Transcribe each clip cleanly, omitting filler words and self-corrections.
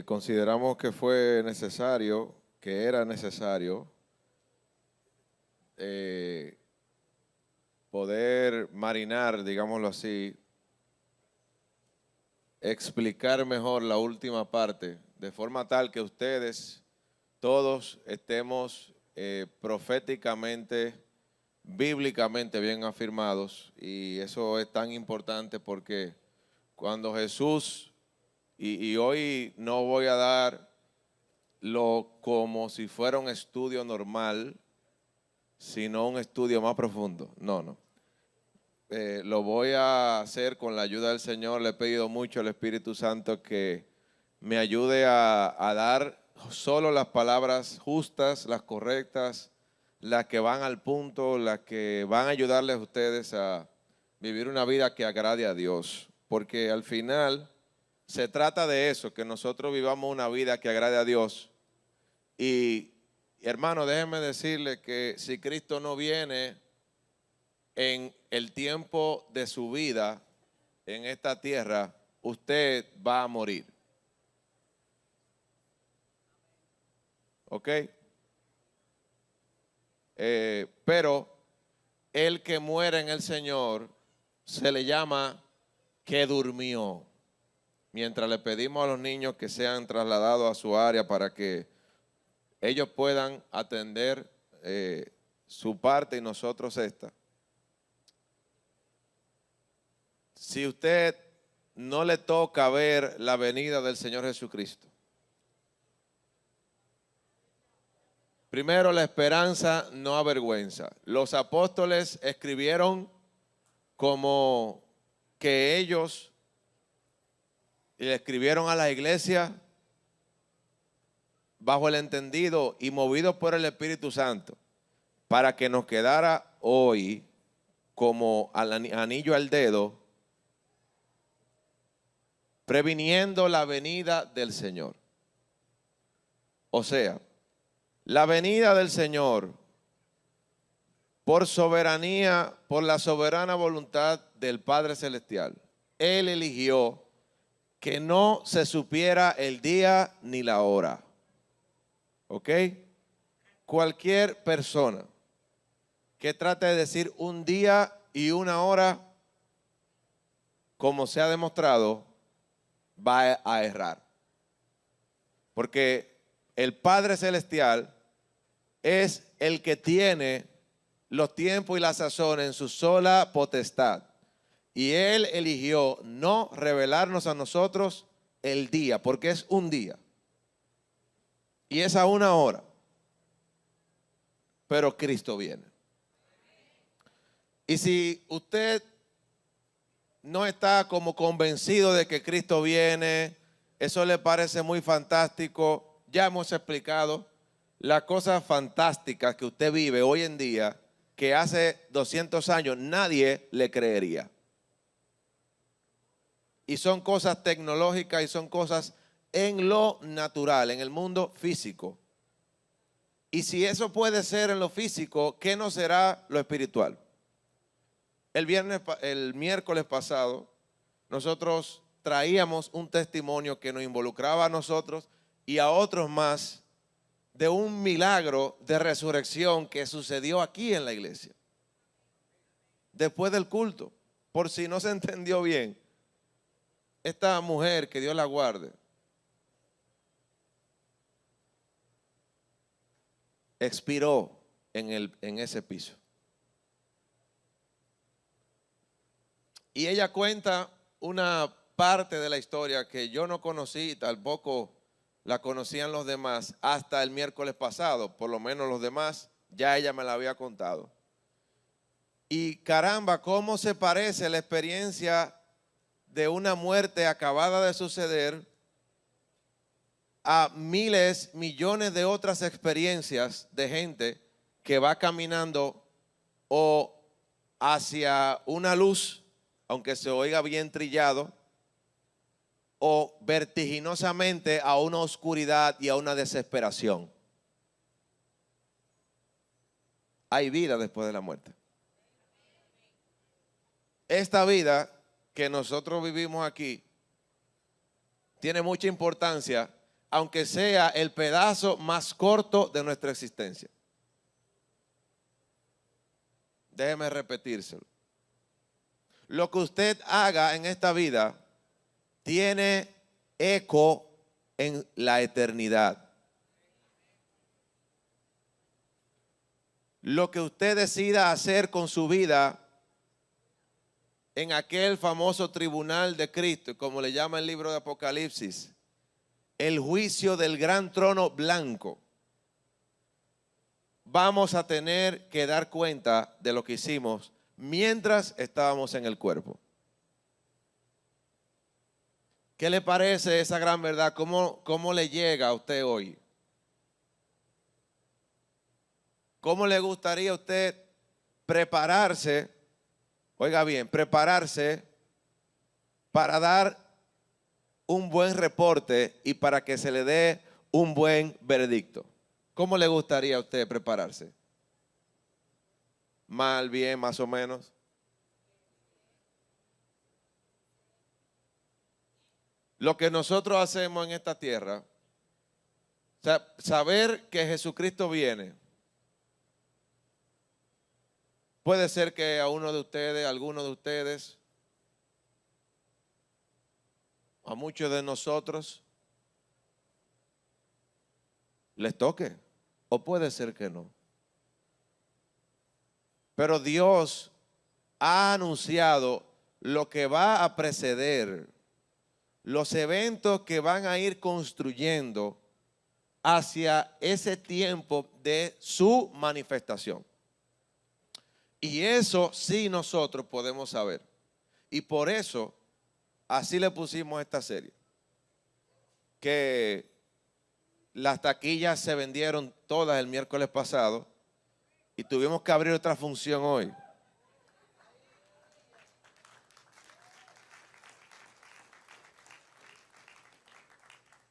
Consideramos que fue necesario, que era necesario poder marinar, digámoslo así, explicar mejor la última parte, de forma tal que ustedes todos estemos proféticamente, bíblicamente bien afirmados, y eso es tan importante porque cuando Jesús, y hoy no voy a darlo como si fuera un estudio normal, sino un estudio más profundo. No. Lo voy a hacer con la ayuda del Señor. Le he pedido mucho al Espíritu Santo que me ayude a dar solo las palabras justas, las correctas, las que van al punto, las que van a ayudarles a ustedes a vivir una vida que agrade a Dios. Porque al final se trata de eso, que nosotros vivamos una vida que agrade a Dios. Y hermano, déjenme decirle que si Cristo no viene en el tiempo de su vida en esta tierra, usted va a morir. ¿Ok? Pero el que muere en el Señor se le llama que durmió. Mientras le pedimos a los niños que sean trasladados a su área para que ellos puedan atender su parte y nosotros esta. Si usted no le toca ver la venida del Señor Jesucristo, primero, la esperanza no avergüenza. Los apóstoles escribieron como que ellos le escribieron a la iglesia bajo el entendido y movidos por el Espíritu Santo para que nos quedara hoy como anillo al dedo, previniendo la venida del Señor. O sea, la venida del Señor por soberanía, por la soberana voluntad del Padre Celestial. Él eligió que no se supiera el día ni la hora. ¿Ok? Cualquier persona que trate de decir un día y una hora, como se ha demostrado, va a errar. Porque el Padre Celestial es el que tiene los tiempos y la sazón en su sola potestad. Y Él eligió no revelarnos a nosotros el día, porque es un día. Y es a una hora. Pero Cristo viene. Y si usted no está como convencido de que Cristo viene, eso le parece muy fantástico, ya hemos explicado las cosas fantásticas que usted vive hoy en día, que hace 200 años nadie le creería. Y son cosas tecnológicas y son cosas en lo natural, en el mundo físico. Y si eso puede ser en lo físico, ¿qué no será lo espiritual? El miércoles pasado, nosotros traíamos un testimonio que nos involucraba a nosotros y a otros más de un milagro de resurrección que sucedió aquí en la iglesia. Después del culto, por si no se entendió bien, esta mujer, que Dios la guarde, expiró en ese piso. Y ella cuenta una parte de la historia que yo no conocí, tampoco la conocían los demás hasta el miércoles pasado, por lo menos los demás ya ella me la había contado. Y caramba, cómo se parece la experiencia de una muerte acabada de suceder a miles, millones de otras experiencias de gente que va caminando o hacia una luz, aunque se oiga bien trillado, o vertiginosamente a una oscuridad y a una desesperación. Hay vida después de la muerte. Esta vida que nosotros vivimos aquí tiene mucha importancia aunque sea el pedazo más corto de nuestra existencia. Déjeme repetírselo. Lo que usted haga en esta vida tiene eco en la eternidad. Lo que usted decida hacer con su vida en aquel famoso tribunal de Cristo, como le llama el libro de Apocalipsis, el juicio del gran trono blanco, vamos a tener que dar cuenta de lo que hicimos mientras estábamos en el cuerpo. ¿Qué le parece esa gran verdad? ¿Cómo le llega a usted hoy? ¿Cómo le gustaría a usted prepararse? Oiga bien, prepararse para dar un buen reporte y para que se le dé un buen veredicto. ¿Cómo le gustaría a usted prepararse? ¿Mal, bien, más o menos? Lo que nosotros hacemos en esta tierra, o sea, saber que Jesucristo viene. Puede ser que a uno de ustedes, a alguno de ustedes, a muchos de nosotros, les toque. O puede ser que no. Pero Dios ha anunciado lo que va a preceder, los eventos que van a ir construyendo hacia ese tiempo de su manifestación. Y eso sí nosotros podemos saber. Y por eso así le pusimos esta serie. Que las taquillas se vendieron todas el miércoles pasado y tuvimos que abrir otra función hoy.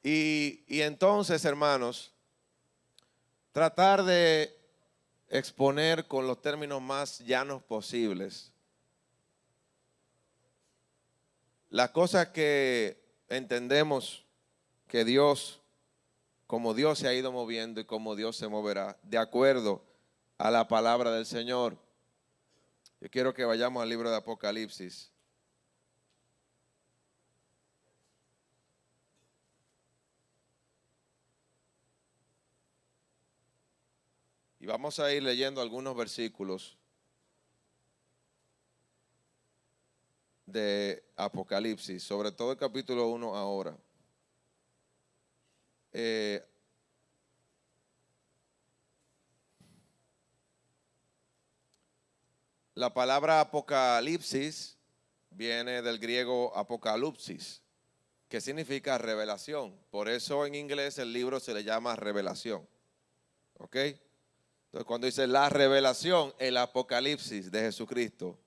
Y entonces, hermanos, tratar de exponer con los términos más llanos posibles las cosas que entendemos que Dios, como Dios se ha ido moviendo y como Dios se moverá, de acuerdo a la palabra del Señor. Yo quiero que vayamos al libro de Apocalipsis. Y vamos a ir leyendo algunos versículos de Apocalipsis, sobre todo el capítulo 1 ahora. La palabra Apocalipsis viene del griego apokalupsis, que significa revelación. Por eso en inglés el libro se le llama Revelación. ¿Ok? Entonces cuando dice la revelación, el Apocalipsis de Jesucristo,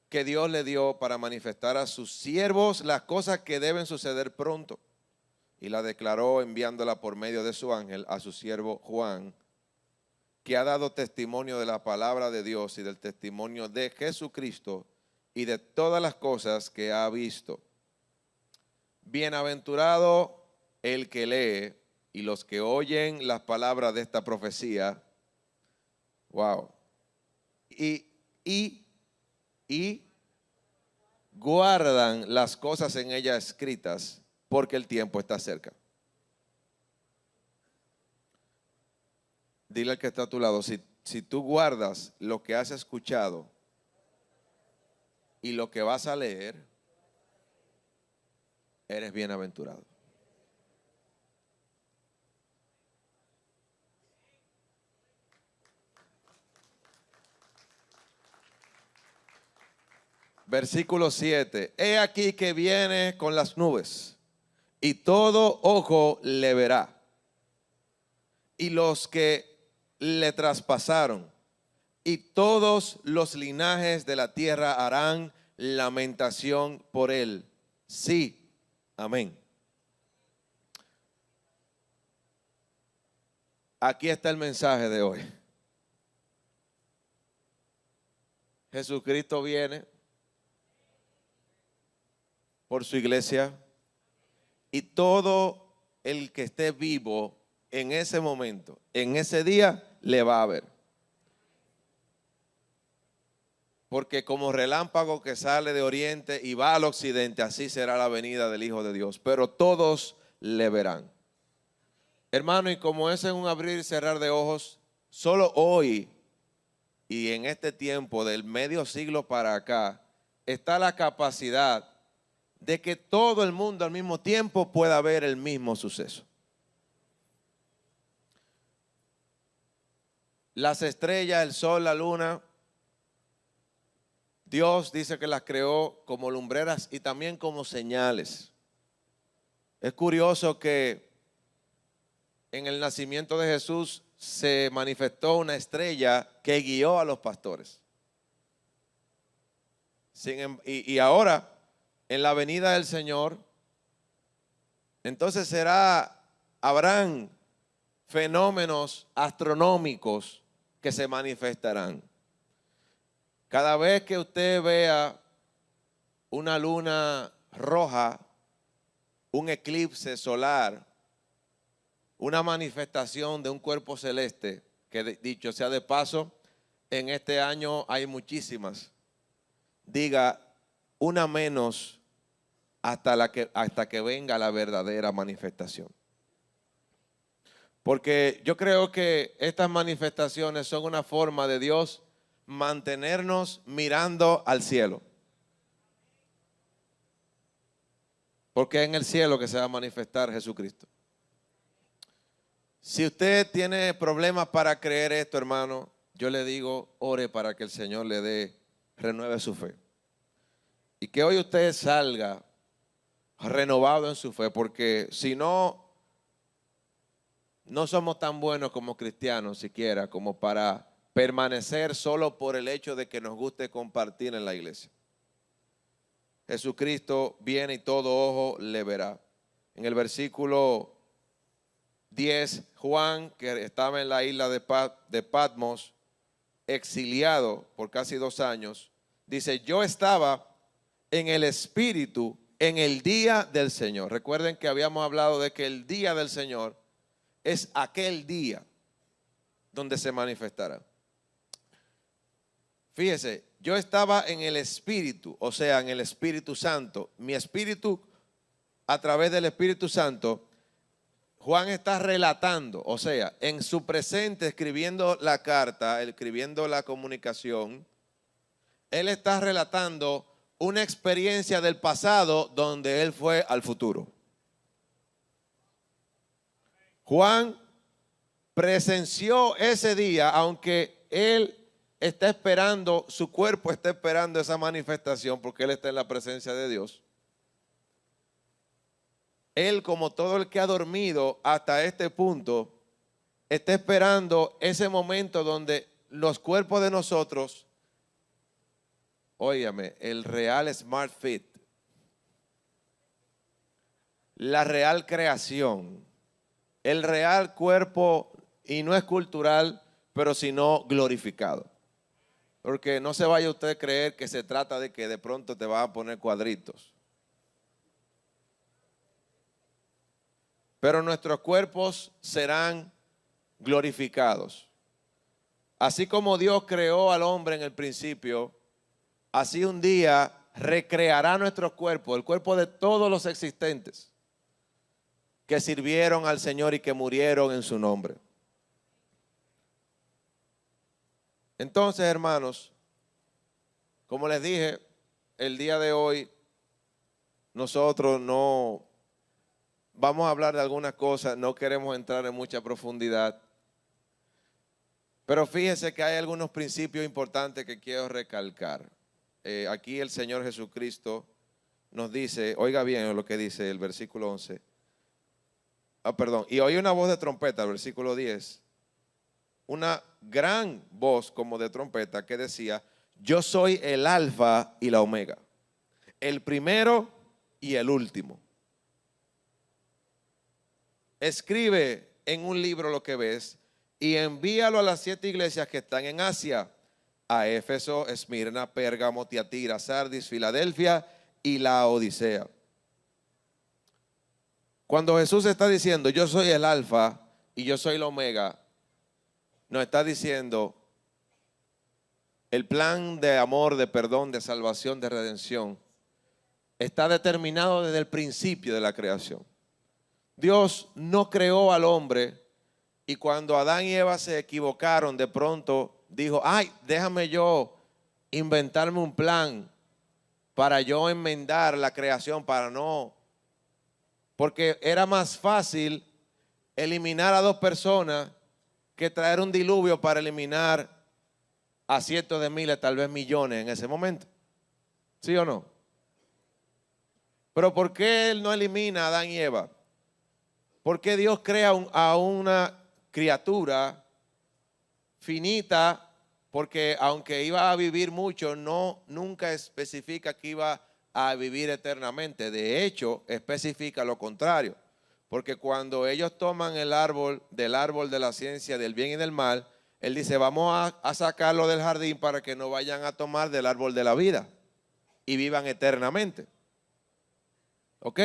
que Dios le dio para manifestar a sus siervos las cosas que deben suceder pronto. Y la declaró enviándola por medio de su ángel a su siervo Juan, que ha dado testimonio de la palabra de Dios y del testimonio de Jesucristo y de todas las cosas que ha visto. Bienaventurado el que lee y los que oyen las palabras de esta profecía. Wow. Y guardan las cosas en ella escritas, porque el tiempo está cerca. Dile al que está a tu lado, si tú guardas lo que has escuchado y lo que vas a leer, eres bienaventurado. Versículo 7. He aquí que viene con las nubes, y todo ojo le verá, y los que le traspasaron, y todos los linajes de la tierra harán lamentación por él. Sí, amén. Aquí está el mensaje de hoy. Jesucristo viene por su iglesia y todo el que esté vivo en ese momento, en ese día, le va a ver. Porque como relámpago que sale de oriente y va al occidente, así será la venida del Hijo de Dios. Pero todos le verán. Hermano, y como ese es un abrir y cerrar de ojos, solo hoy y en este tiempo del medio siglo para acá, está la capacidad de que todo el mundo al mismo tiempo pueda ver el mismo suceso. Las estrellas, el sol, la luna, Dios dice que las creó como lumbreras y también como señales. Es curioso que en el nacimiento de Jesús se manifestó una estrella que guió a los pastores. Y ahora, en la venida del Señor, entonces habrán fenómenos astronómicos que se manifestarán. Cada vez que usted vea una luna roja, un eclipse solar, una manifestación de un cuerpo celeste, que dicho sea de paso, en este año hay muchísimas. Diga, una menos hasta que venga la verdadera manifestación. Porque yo creo que estas manifestaciones son una forma de Dios mantenernos mirando al cielo. Porque es en el cielo que se va a manifestar Jesucristo. Si usted tiene problemas para creer esto, hermano, yo le digo, ore para que el Señor renueve su fe. Y que hoy usted salga renovado en su fe, porque si no, no somos tan buenos como cristianos siquiera, como para permanecer solo por el hecho de que nos guste compartir en la iglesia. Jesucristo viene y todo ojo le verá. En el versículo 10, Juan, que estaba en la isla de Patmos, exiliado por casi 2 años, dice, yo estaba en el Espíritu en el día del Señor. Recuerden que habíamos hablado de que el día del Señor es aquel día donde se manifestará. Fíjese, yo estaba en el Espíritu, o sea, en el Espíritu Santo. Mi espíritu, a través del Espíritu Santo, Juan está relatando, o sea, en su presente, escribiendo la carta, escribiendo la comunicación, él está relatando una experiencia del pasado donde él fue al futuro. Juan presenció ese día, aunque él está esperando, su cuerpo está esperando esa manifestación porque él está en la presencia de Dios. Él, como todo el que ha dormido hasta este punto, está esperando ese momento donde los cuerpos de nosotros, óigame, el real Smart Fit, la real creación, el real cuerpo, y no es cultural, pero sino glorificado. Porque no se vaya usted a creer que se trata de que de pronto te van a poner cuadritos. Pero nuestros cuerpos serán glorificados. Así como Dios creó al hombre en el principio, así un día recreará nuestros cuerpos, el cuerpo de todos los existentes que sirvieron al Señor y que murieron en su nombre. Entonces, hermanos, como les dije, el día de hoy nosotros no vamos a hablar de algunas cosas, no queremos entrar en mucha profundidad, pero fíjese que hay algunos principios importantes que quiero recalcar. Aquí el Señor Jesucristo nos dice, oiga bien lo que dice el versículo 11. Y oí una voz de trompeta, el versículo 10. Una gran voz como de trompeta que decía, yo soy el alfa y la omega, el primero y el último. Escribe en un libro lo que ves y envíalo a las 7 iglesias que están en Asia, a Éfeso, Esmirna, Pérgamo, Tiatira, Sardis, Filadelfia y la Odisea. Cuando Jesús está diciendo, yo soy el alfa y yo soy el omega, nos está diciendo, el plan de amor, de perdón, de salvación, de redención, está determinado desde el principio de la creación. Dios no creó al hombre y cuando Adán y Eva se equivocaron, de pronto dijo, ay, déjame yo inventarme un plan para yo enmendar la creación, para no, porque era más fácil eliminar a dos personas que traer un diluvio para eliminar a cientos de miles, tal vez millones en ese momento. ¿Sí o no? Pero ¿por qué Él no elimina a Adán y Eva? ¿Por qué Dios crea a una criatura finita? Porque aunque iba a vivir mucho, nunca especifica que iba a vivir eternamente. De hecho, especifica lo contrario. Porque cuando ellos toman del árbol de la ciencia del bien y del mal, Él dice, vamos a sacarlo del jardín para que no vayan a tomar del árbol de la vida y vivan eternamente. ¿Ok?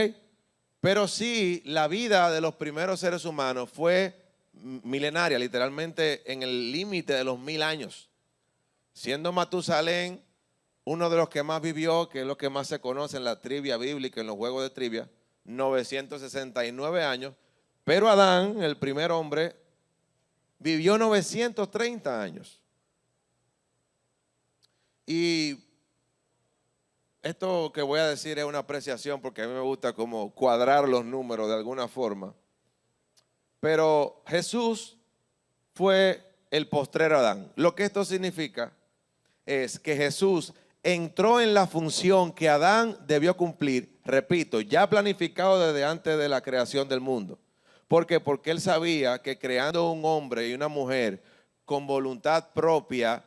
Pero sí, la vida de los primeros seres humanos fue milenaria, literalmente en el límite de los 1000 años. Siendo Matusalén uno de los que más vivió, que es lo que más se conoce en la trivia bíblica, en los juegos de trivia, 969 años. Pero Adán, el primer hombre, vivió 930 años. Y esto que voy a decir es una apreciación porque a mí me gusta como cuadrar los números de alguna forma. Pero Jesús fue el postrero Adán. Lo que esto significa es que Jesús entró en la función que Adán debió cumplir, repito, ya planificado desde antes de la creación del mundo. ¿Por qué? Porque él sabía que creando un hombre y una mujer con voluntad propia,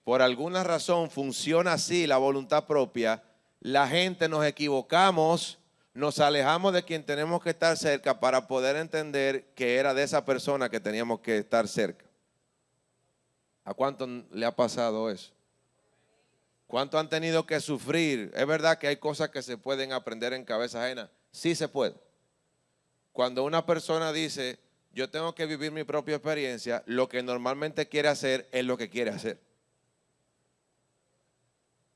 por alguna razón funciona así la voluntad propia, la gente nos equivocamos, nos alejamos de quien tenemos que estar cerca para poder entender que era de esa persona que teníamos que estar cerca. ¿A cuánto le ha pasado eso? ¿Cuánto han tenido que sufrir? Es verdad que hay cosas que se pueden aprender en cabeza ajena. Sí se puede. Cuando una persona dice, yo tengo que vivir mi propia experiencia, lo que normalmente quiere hacer es lo que quiere hacer.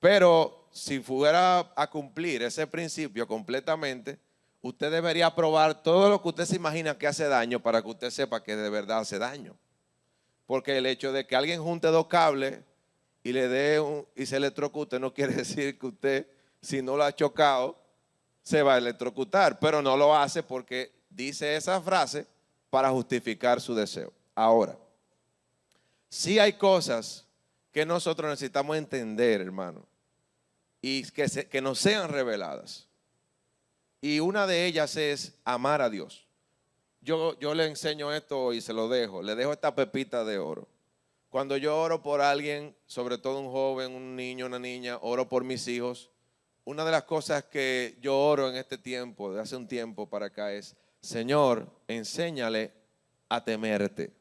Pero si fuera a cumplir ese principio completamente, usted debería probar todo lo que usted se imagina que hace daño para que usted sepa que de verdad hace daño. Porque el hecho de que alguien junte dos cables y le dé y se electrocute no quiere decir que usted, si no lo ha chocado, se va a electrocutar. Pero no lo hace porque dice esa frase para justificar su deseo. Ahora, sí hay cosas que nosotros necesitamos entender, hermano, y que nos sean reveladas. Y una de ellas es amar a Dios. Yo le enseño esto y se lo dejo. Le dejo esta pepita de oro. Cuando yo oro por alguien, sobre todo un joven, un niño, una niña, oro por mis hijos. Una de las cosas que yo oro en este tiempo, de hace un tiempo para acá, es, Señor, enséñale a temerte.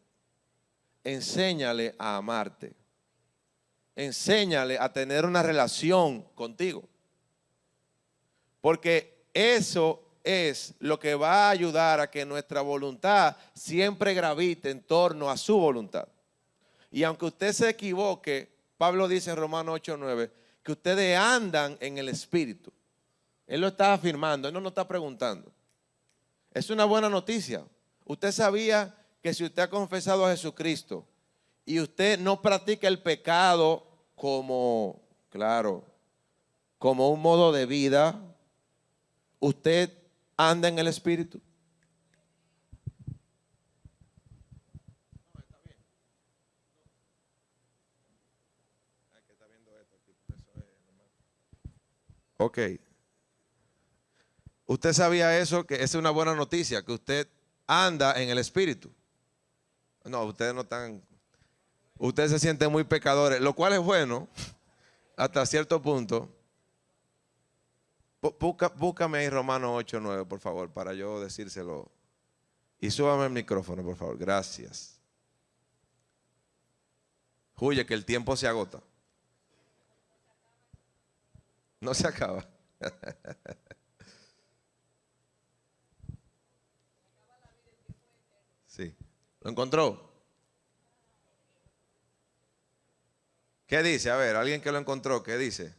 Enséñale a amarte. Enséñale a tener una relación contigo. Porque eso es lo que va a ayudar a que nuestra voluntad siempre gravite en torno a su voluntad. Y aunque usted se equivoque, Pablo dice en Romanos 8:9 que ustedes andan en el Espíritu. Él lo está afirmando, él no nos está preguntando. Es una buena noticia. Usted sabía que si usted ha confesado a Jesucristo y usted no practica el pecado como, claro, como un modo de vida, usted anda en el Espíritu. Ok. ¿Usted sabía eso? Que esa es una buena noticia, que usted anda en el Espíritu. No, ustedes no están, ustedes se sienten muy pecadores, lo cual es bueno hasta cierto punto. Búscame ahí Romanos 8:9, por favor, para yo decírselo. Y súbame el micrófono, por favor. Gracias. Huye, que el tiempo se agota. No se acaba. ¿Lo encontró? ¿Qué dice? A ver, alguien que lo encontró, ¿qué dice?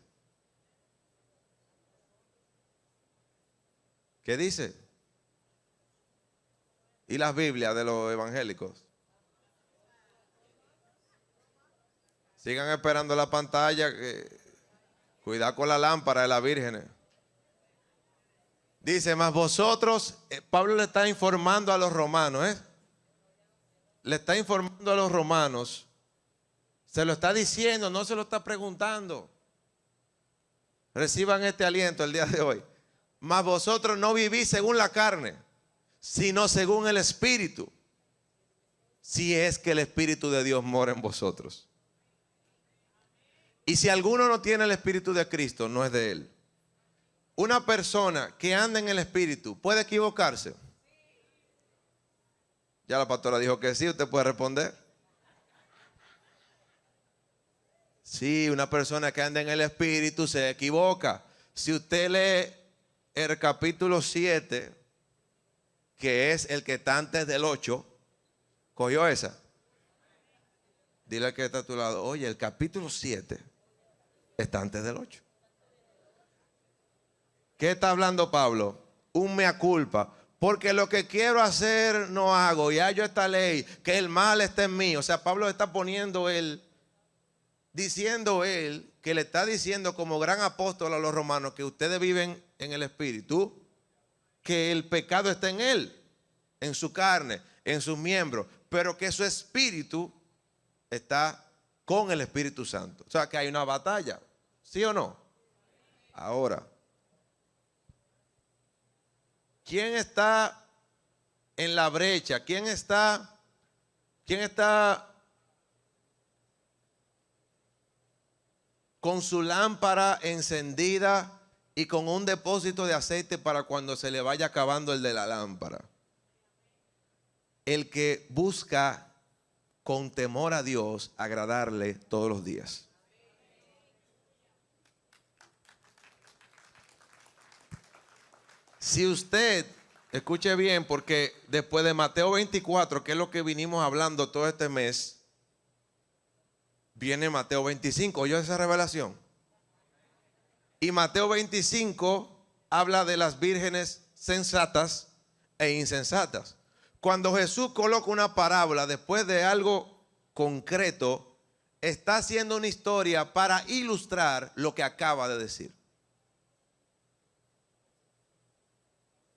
¿Qué dice? ¿Y las Biblias de los evangélicos? Sigan esperando la pantalla. Cuidado con la lámpara de las vírgenes. Dice, más vosotros, Pablo le está informando a los romanos, le está informando a los romanos, se lo está diciendo, no se lo está preguntando. Reciban este aliento el día de hoy. Mas vosotros no vivís según la carne, sino según el Espíritu, si es que el Espíritu de Dios mora en vosotros. Y si alguno no tiene el Espíritu de Cristo, no es de él. Una persona que anda en el Espíritu puede equivocarse. Ya la pastora dijo que sí, usted puede responder. Sí, una persona que anda en el Espíritu se equivoca. Si usted lee el capítulo 7, que es el que está antes del 8, ¿cogió esa? Dile al que está a tu lado, oye, el capítulo 7 está antes del 8. ¿Qué está hablando Pablo? Un mea culpa. Porque lo que quiero hacer no hago. Y hallo esta ley, que el mal está en mí. O sea, Pablo está poniendo él, diciendo él, que le está diciendo como gran apóstol a los romanos, que ustedes viven en el Espíritu, que el pecado está en él, en su carne, en sus miembros, pero que su espíritu está con el Espíritu Santo. O sea, que hay una batalla. ¿Sí o no? Ahora, ¿quién está en la brecha? ¿Quién está con su lámpara encendida y con un depósito de aceite para cuando se le vaya acabando el de la lámpara? El que busca con temor a Dios agradarle todos los días. Si usted, escuche bien, porque después de Mateo 24, que es lo que vinimos hablando todo este mes, viene Mateo 25. ¿Oyó esa revelación? Y Mateo 25 habla de las vírgenes sensatas e insensatas. Cuando Jesús coloca una parábola después de algo concreto, está haciendo una historia para ilustrar lo que acaba de decir.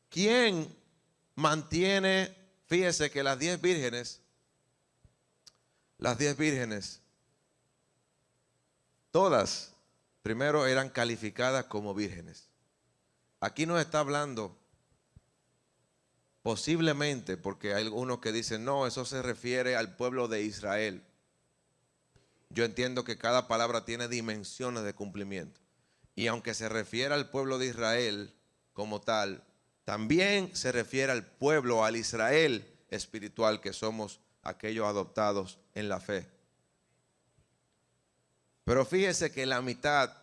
¿Quién mantiene? Fíjese que las 10 vírgenes, todas, primero eran calificadas como vírgenes. Aquí no está hablando, posiblemente, porque hay algunos que dicen, no, eso se refiere al pueblo de Israel. Yo entiendo que cada palabra tiene dimensiones de cumplimiento. Y aunque se refiere al pueblo de Israel como tal, también se refiere al pueblo, al Israel espiritual, que somos aquellos adoptados en la fe. Pero fíjese que la mitad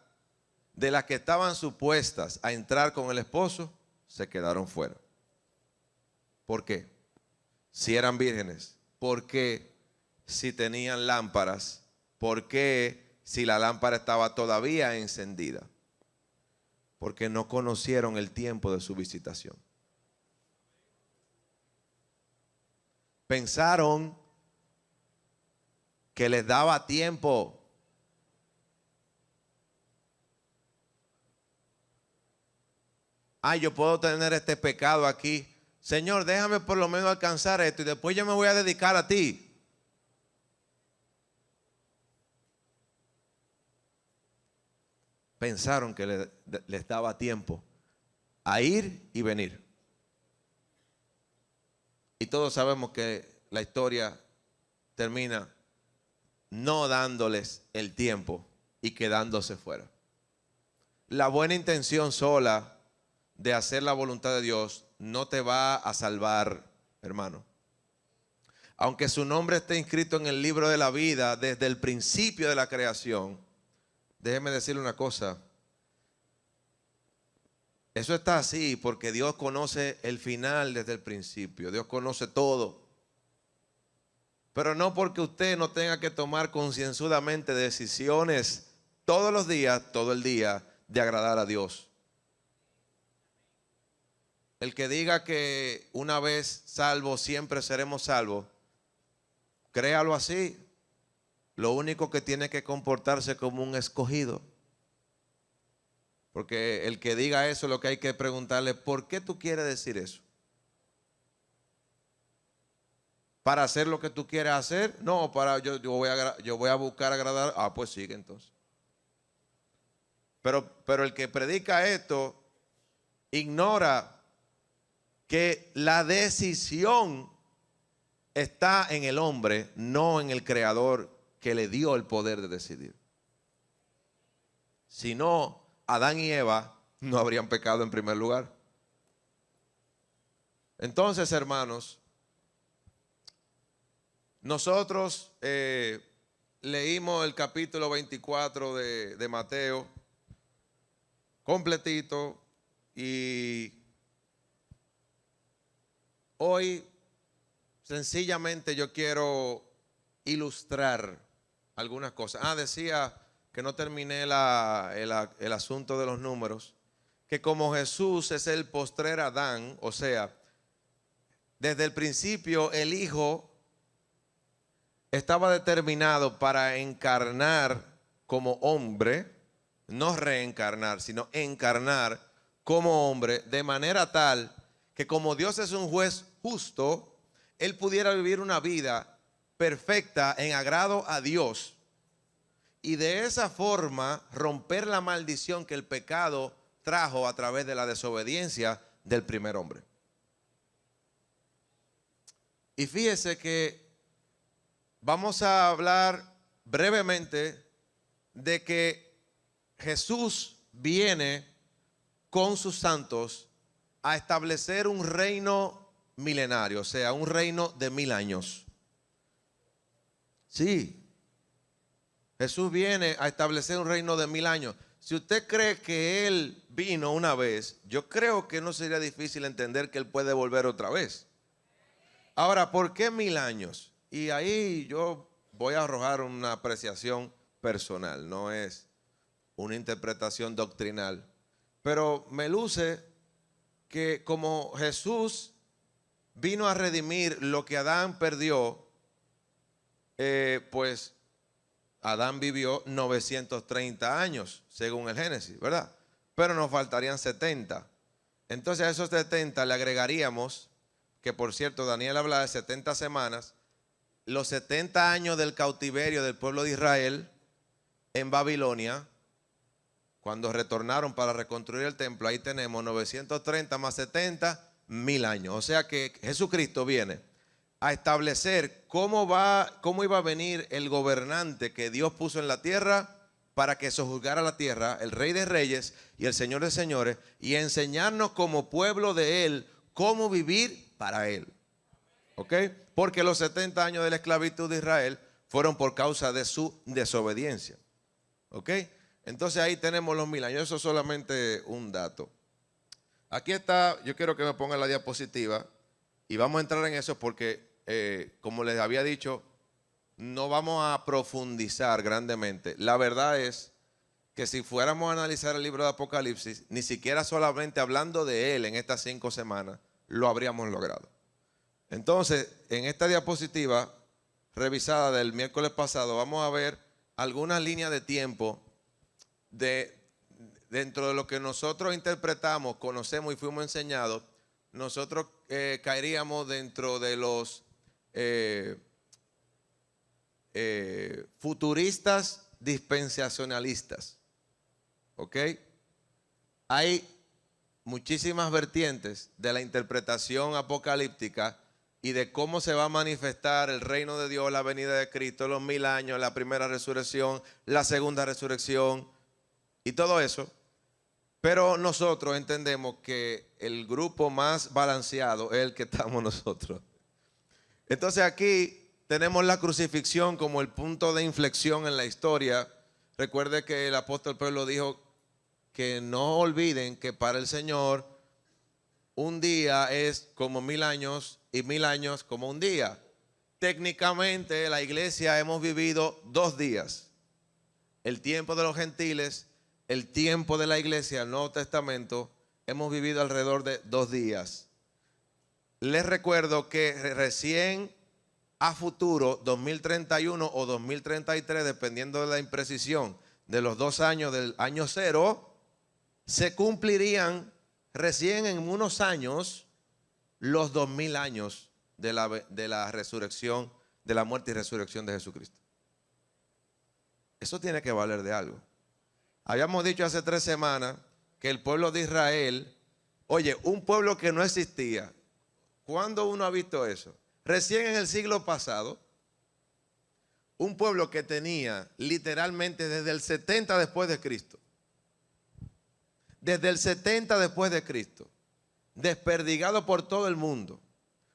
de las que estaban supuestas a entrar con el esposo se quedaron fuera. ¿Por qué? Si eran vírgenes. ¿Por qué? Si tenían lámparas. ¿Por qué? Si la lámpara estaba todavía encendida. Porque no conocieron el tiempo de su visitación. Pensaron que les daba tiempo. Yo puedo tener este pecado aquí. Señor, déjame por lo menos alcanzar esto y después yo me voy a dedicar a ti. Pensaron que les daba tiempo a ir y venir. Y todos sabemos que la historia termina no dándoles el tiempo y quedándose fuera. La buena intención sola de hacer la voluntad de Dios no te va a salvar, hermano. Aunque su nombre esté inscrito en el libro de la vida desde el principio de la creación, déjeme decirle una cosa. Eso está así porque Dios conoce el final desde el principio. Dios conoce todo. Pero no porque usted no tenga que tomar concienzudamente decisiones todos los días, todo el día, de agradar a Dios. El que diga que una vez salvo, siempre seremos salvos, créalo así. Lo único que tiene que comportarse como un escogido. Porque el que diga eso, lo que hay que preguntarle, ¿por qué tú quieres decir eso? ¿Para hacer lo que tú quieres hacer? No, yo voy a buscar agradar. Ah, pues sigue entonces. Pero el que predica esto ignora que la decisión está en el hombre, no en el Creador que le dio el poder de decidir. Si no, Adán y Eva no habrían pecado en primer lugar. Entonces, hermanos, nosotros leímos el capítulo 24 de Mateo completito y hoy sencillamente yo quiero ilustrar algunas cosas. Decía que no terminé el asunto de los números, que como Jesús es el postrer Adán, o sea, desde el principio el Hijo estaba determinado para encarnar como hombre, no reencarnar, sino encarnar como hombre, de manera tal que como Dios es un juez justo, Él pudiera vivir una vida perfecta en agrado a Dios y de esa forma romper la maldición que el pecado trajo a través de la desobediencia del primer hombre. Y fíjese que vamos a hablar brevemente de que Jesús viene con sus santos a establecer un reino milenario, o sea, un reino de 1000 años. Sí, Jesús viene a establecer un reino de 1000 años. Si usted cree que Él vino una vez, yo creo que no sería difícil entender que Él puede volver otra vez. Ahora, ¿por qué 1000 años? Y ahí yo voy a arrojar una apreciación personal, no es una interpretación doctrinal. Pero me luce que como Jesús vino a redimir lo que Adán perdió, pues Adán vivió 930 años, según el Génesis, ¿verdad? Pero nos faltarían 70. Entonces a esos 70 le agregaríamos, que por cierto Daniel habla de 70 semanas, los 70 años del cautiverio del pueblo de Israel en Babilonia, cuando retornaron para reconstruir el templo. Ahí tenemos 930 más 70, 1000 años. O sea que Jesucristo viene a establecer cómo iba a venir el gobernante que Dios puso en la tierra para que sojuzgara la tierra, el Rey de Reyes y el Señor de Señores, y enseñarnos como pueblo de Él cómo vivir para Él. ¿Ok? Porque los 70 años de la esclavitud de Israel fueron por causa de su desobediencia. ¿Ok? Entonces ahí tenemos los 1000 años. Eso es solamente un dato. Aquí está, yo quiero que me pongan la diapositiva y vamos a entrar en eso porque, como les había dicho, no vamos a profundizar grandemente. La verdad es que si fuéramos a analizar el libro de Apocalipsis, ni siquiera solamente hablando de él en estas 5 semanas, lo habríamos logrado. Entonces, en esta diapositiva revisada del miércoles pasado, vamos a ver algunas líneas de tiempo dentro de lo que nosotros interpretamos, conocemos y fuimos enseñados. Nosotros caeríamos dentro de los futuristas dispensacionalistas. ¿Ok? Hay muchísimas vertientes de la interpretación apocalíptica y de cómo se va a manifestar el reino de Dios, la venida de Cristo, los 1000 años, la primera resurrección, la segunda resurrección y todo eso. Pero nosotros entendemos que el grupo más balanceado es el que estamos nosotros. Entonces aquí tenemos la crucifixión como el punto de inflexión en la historia. Recuerde que el apóstol Pablo dijo que no olviden que para el Señor un día es como 1000 años y 1000 años como un día. técnicamente la iglesia hemos vivido 2 días. El tiempo de los gentiles, el tiempo de la iglesia, el Nuevo Testamento, hemos vivido alrededor de 2 días. Les recuerdo que recién a futuro, 2031 o 2033, dependiendo de la imprecisión de los 2 años del año cero, se cumplirían recién en unos años los 2000 años de la resurrección, de la muerte y resurrección de Jesucristo. Eso tiene que valer de algo. Habíamos dicho hace 3 semanas que el pueblo de Israel, oye, un pueblo que no existía. ¿Cuándo uno ha visto eso? Recién en el siglo pasado, un pueblo que tenía literalmente desde el 70 después de Cristo, desde el 70 después de Cristo, desperdigado por todo el mundo.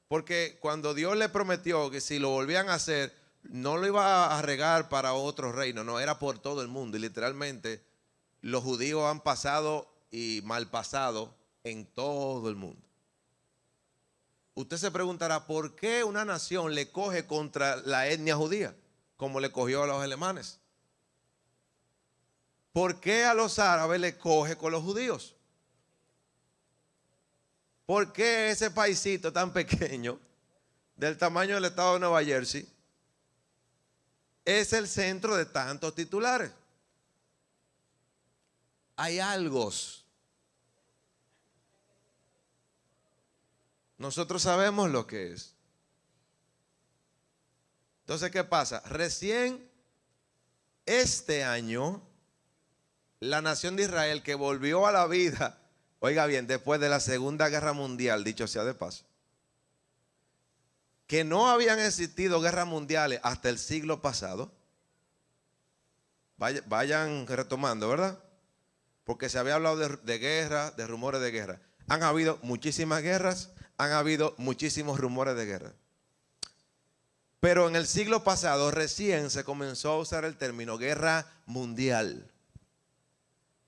Porque cuando Dios le prometió que si lo volvían a hacer, no lo iba a regar para otro reino, no, era por todo el mundo. Y literalmente los judíos han pasado y mal pasado en todo el mundo. Usted se preguntará, ¿por qué una nación le coge contra la etnia judía, como le cogió a los alemanes? ¿Por qué a los árabes le coge con los judíos? ¿Por qué ese paisito tan pequeño, del tamaño del estado de Nueva Jersey, es el centro de tantos titulares? Hay algo. Nosotros sabemos lo que es. Entonces, ¿qué pasa? Recién este año, la nación de Israel, que volvió a la vida, oiga bien, después de la Segunda Guerra Mundial, dicho sea de paso, que no habían existido guerras mundiales hasta el siglo pasado. Vayan retomando, ¿verdad? Porque se había hablado de guerra, de rumores de guerra. Han habido muchísimas guerras, han habido muchísimos rumores de guerra. Pero en el siglo pasado recién se comenzó a usar el término guerra mundial.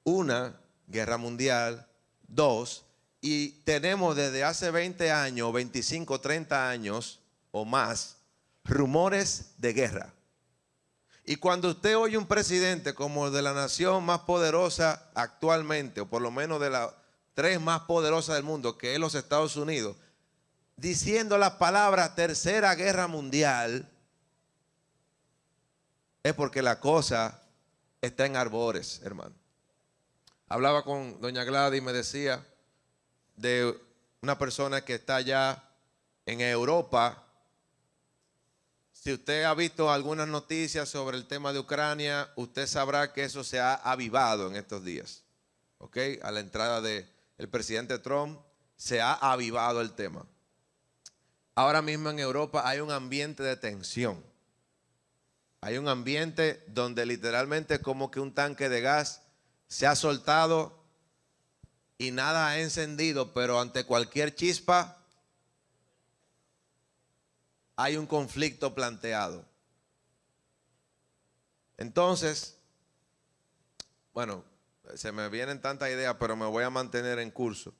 1, guerra mundial. 2, y tenemos desde hace 20 años, 25, 30 años o más, rumores de guerra. Y cuando usted oye un presidente como el de la nación más poderosa actualmente, o por lo menos de las 3 más poderosas del mundo, que es los Estados Unidos, diciendo la palabra tercera guerra mundial, es porque la cosa está en arbores, hermano. Hablaba con doña Gladys y me decía de una persona que está allá en Europa. Si usted ha visto algunas noticias sobre el tema de Ucrania, usted sabrá que eso se ha avivado en estos días. ¿Ok? A la entrada del presidente Trump se ha avivado el tema. Ahora mismo en Europa hay un ambiente de tensión. Hay un ambiente donde literalmente como que un tanque de gas se ha soltado y nada ha encendido, pero ante cualquier chispa hay un conflicto planteado. Entonces, bueno, se me vienen tantas ideas, pero me voy a mantener en curso.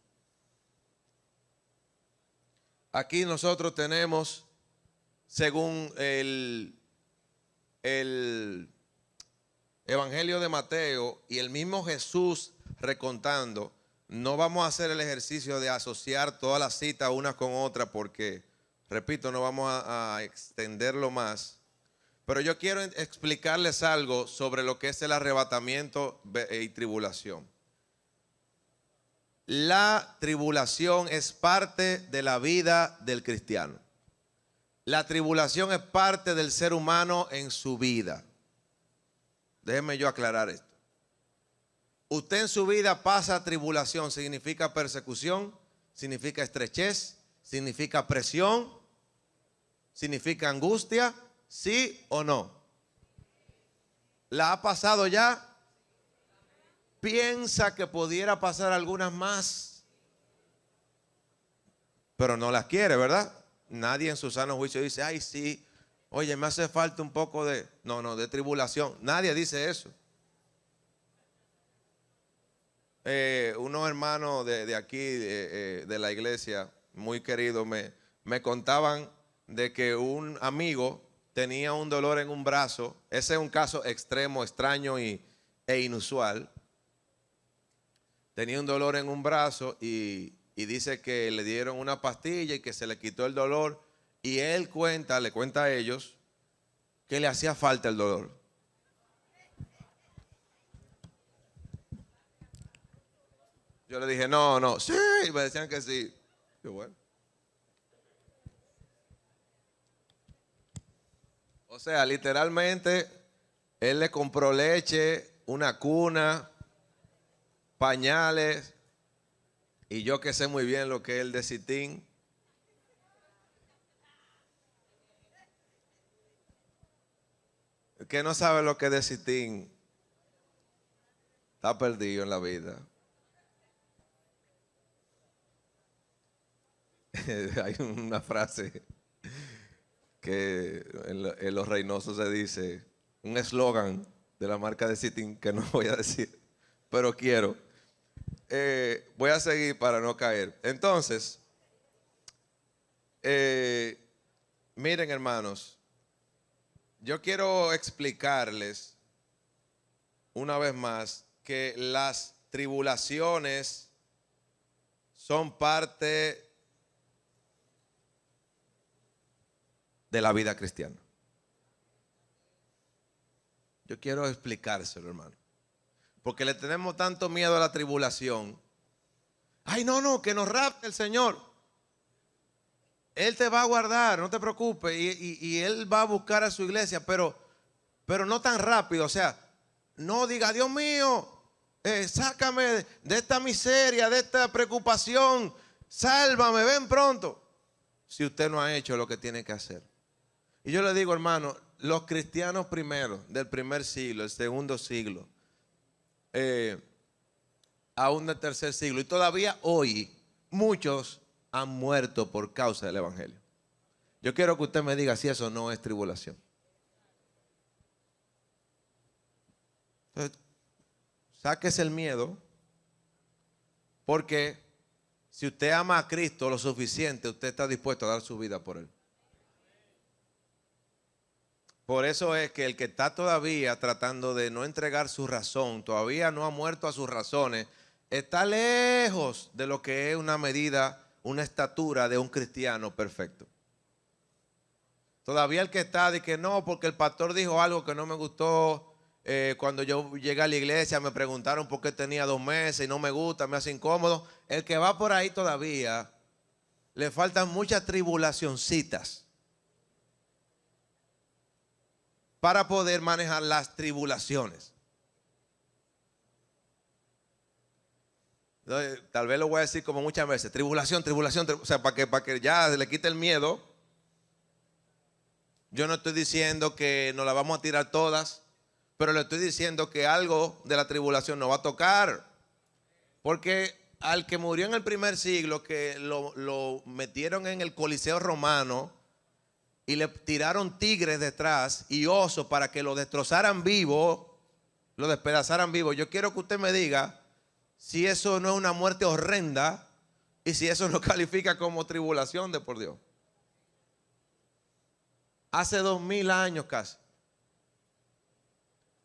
Aquí nosotros tenemos, según el Evangelio de Mateo y el mismo Jesús recontando, no vamos a hacer el ejercicio de asociar todas las citas unas con otras porque, repito, no vamos a extenderlo más. Pero yo quiero explicarles algo sobre lo que es el arrebatamiento y tribulación. La tribulación es parte de la vida del cristiano. La tribulación es parte del ser humano en su vida. Déjeme yo aclarar esto. Usted en su vida pasa tribulación, significa persecución, significa estrechez, significa presión, significa angustia, ¿sí o no? ¿La ha pasado ya? Piensa que pudiera pasar algunas más, pero no las quiere, ¿verdad? Nadie en su sano juicio dice, ay sí, oye, me hace falta un poco de, de tribulación. Nadie dice eso. Unos hermanos de aquí, de la iglesia, muy queridos, me contaban de que un amigo tenía un dolor en un brazo. Ese es un caso extremo, extraño e inusual. Tenía un dolor en un brazo y dice que le dieron una pastilla y que se le quitó el dolor. Y él le cuenta a ellos que le hacía falta el dolor. Yo le dije, no, sí, y me decían que sí. Qué bueno. O sea, literalmente, él le compró leche, una cuna, pañales, y yo que sé muy bien lo que es el Desitin. El que no sabe lo que es Desitin está perdido en la vida. Hay una frase que en Los Reynosos se dice, un eslogan de la marca Desitin que no voy a decir, pero quiero. Voy a seguir para no caer. Entonces, miren, hermanos, yo quiero explicarles una vez más que las tribulaciones son parte de la vida cristiana. Yo quiero explicárselo, hermano. Porque le tenemos tanto miedo a la tribulación. Ay, no, que nos rapte el Señor. Él te va a guardar, no te preocupes. Y Él va a buscar a su iglesia, pero no tan rápido. O sea, no diga, Dios mío, sácame de esta miseria, de esta preocupación. Sálvame, ven pronto. Si usted no ha hecho lo que tiene que hacer. Y yo le digo, hermano, los cristianos primero, del primer siglo, el segundo siglo, aún del tercer siglo, y todavía hoy, muchos han muerto por causa del evangelio. Yo quiero que usted me diga si eso no es tribulación. Entonces, sáquese el miedo, porque si usted ama a Cristo lo suficiente, usted está dispuesto a dar su vida por Él. Por eso es que el que está todavía tratando de no entregar su razón, todavía no ha muerto a sus razones, está lejos de lo que es una medida, una estatura de un cristiano perfecto. Todavía el que está de que no, porque el pastor dijo algo que no me gustó. Cuando yo llegué a la iglesia me preguntaron por qué tenía 2 meses y no me gusta, me hace incómodo. El que va por ahí todavía le faltan muchas tribulacioncitas para poder manejar las tribulaciones. Entonces, tal vez lo voy a decir como muchas veces, tribulación, o sea, para que ya se le quite el miedo. Yo no estoy diciendo que nos la vamos a tirar todas, pero le estoy diciendo que algo de la tribulación nos va a tocar. Porque al que murió en el primer siglo, que lo metieron en el Coliseo romano, y le tiraron tigres detrás y osos para que lo destrozaran vivo, lo despedazaran vivo. Yo quiero que usted me diga si eso no es una muerte horrenda y si eso no califica como tribulación de por Dios. Hace 2000 años casi.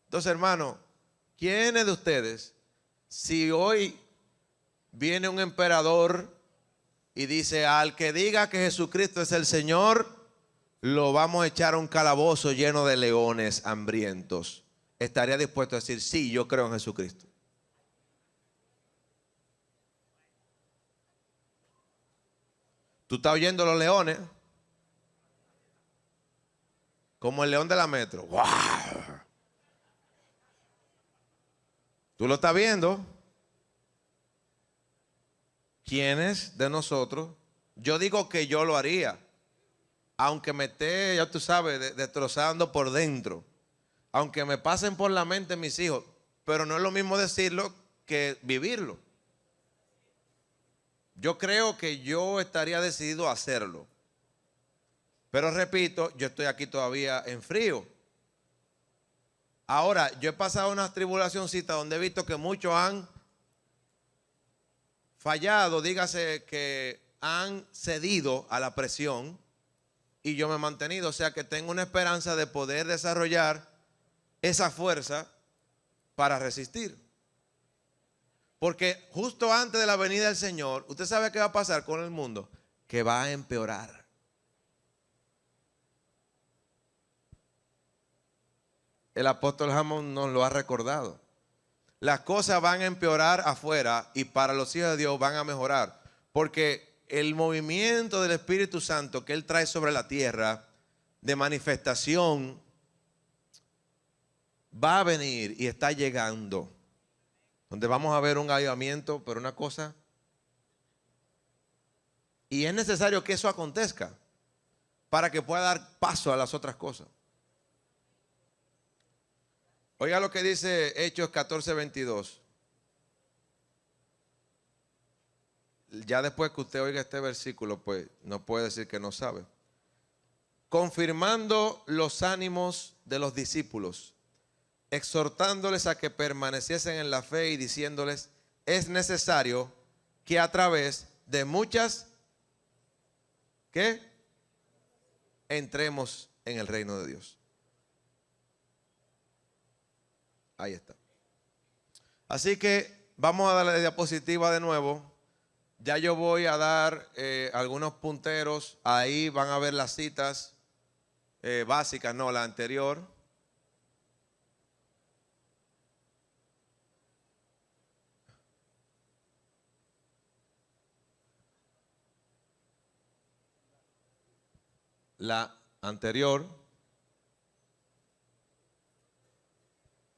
Entonces, hermano, ¿quiénes de ustedes, si hoy viene un emperador y dice al que diga que Jesucristo es el Señor, lo vamos a echar a un calabozo lleno de leones hambrientos, estaría dispuesto a decir, sí, yo creo en Jesucristo? ¿Tú estás oyendo los leones? Como el león de la metro. ¡Wow! ¿Tú lo estás viendo? ¿Quiénes de nosotros? Yo digo que yo lo haría. Aunque me esté, ya tú sabes, destrozando por dentro. Aunque me pasen por la mente mis hijos. Pero no es lo mismo decirlo que vivirlo. Yo creo que yo estaría decidido a hacerlo. Pero repito, yo estoy aquí todavía en frío. Ahora, yo he pasado unas tribulacioncitas donde he visto que muchos han fallado, dígase que han cedido a la presión. y yo me he mantenido. O sea que tengo una esperanza de poder desarrollar esa fuerza para resistir. Porque justo antes de la venida del Señor, usted sabe qué va a pasar con el mundo, que va a empeorar. El apóstol Hammond nos lo ha recordado. Las cosas van a empeorar afuera y para los hijos de Dios van a mejorar. Porque el movimiento del Espíritu Santo que Él trae sobre la tierra de manifestación va a venir y está llegando. Donde vamos a ver un avivamiento, pero una cosa. Y es necesario que eso acontezca para que pueda dar paso a las otras cosas. Oiga lo que dice Hechos 14:22. Ya después que usted oiga este versículo, pues no puede decir que no sabe. Confirmando los ánimos de los discípulos, exhortándoles a que permaneciesen en la fe y diciéndoles, es necesario que a través de muchas, ¿qué? Entremos en el reino de Dios. Ahí está. Así que vamos a darle la diapositiva de nuevo. Ya yo voy a dar algunos punteros. Ahí van a ver las citas básicas, no, la anterior. La anterior.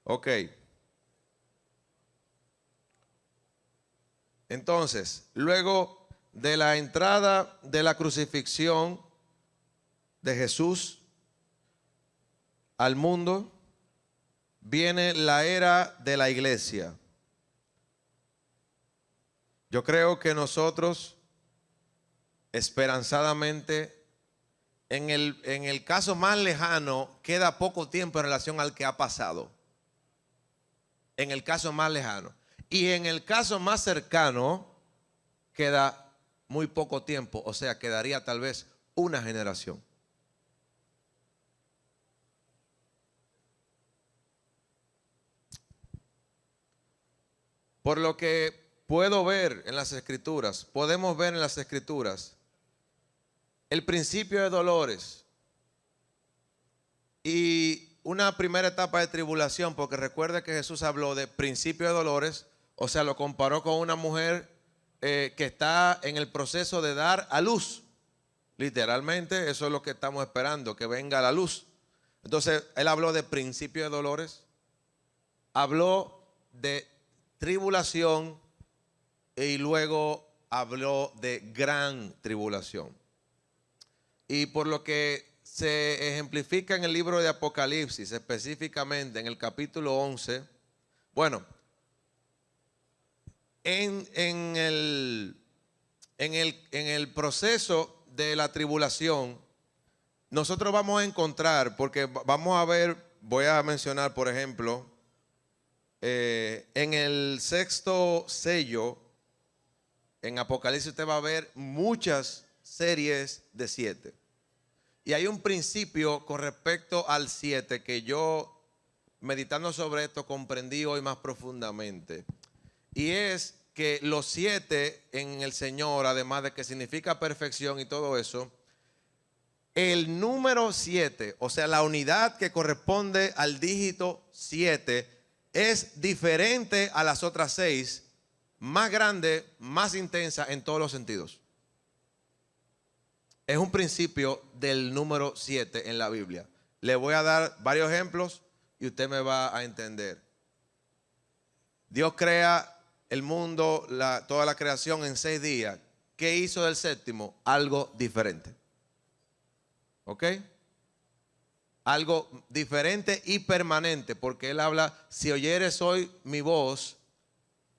Ok. Entonces, luego de la entrada de la crucifixión de Jesús al mundo, viene la era de la iglesia. Yo creo que nosotros, esperanzadamente, en el caso más lejano, queda poco tiempo en relación al que ha pasado. En el caso más lejano. Y en el caso más cercano, queda muy poco tiempo. O sea, quedaría tal vez una generación. Por lo que puedo ver en las Escrituras, podemos ver en las Escrituras, el principio de dolores y una primera etapa de tribulación, porque recuerde que Jesús habló de principio de dolores, o sea, lo comparó con una mujer que está en el proceso de dar a luz. Literalmente, eso es lo que estamos esperando, que venga la luz. Entonces, él habló de principio de dolores, habló de tribulación y luego habló de gran tribulación. Y por lo que se ejemplifica en el libro de Apocalipsis, específicamente en el capítulo 11, bueno, en el proceso de la tribulación, nosotros vamos a encontrar, porque vamos a ver, voy a mencionar, por ejemplo, en el sexto sello, en Apocalipsis usted va a ver muchas series de 7. Y hay un principio con respecto al 7 que yo, meditando sobre esto, comprendí hoy más profundamente. Y es que los 7 en el Señor, además de que significa perfección y todo eso, el número 7, o sea, la unidad que corresponde al dígito 7, es diferente a las otras 6, más grande, más intensa en todos los sentidos. Es un principio del número 7 en la Biblia. Le voy a dar varios ejemplos y usted me va a entender. Dios crea el mundo, toda la creación en 6 días. ¿Qué hizo del séptimo? Algo diferente. ¿Ok? Algo diferente y permanente, porque Él habla, si oyeres hoy mi voz,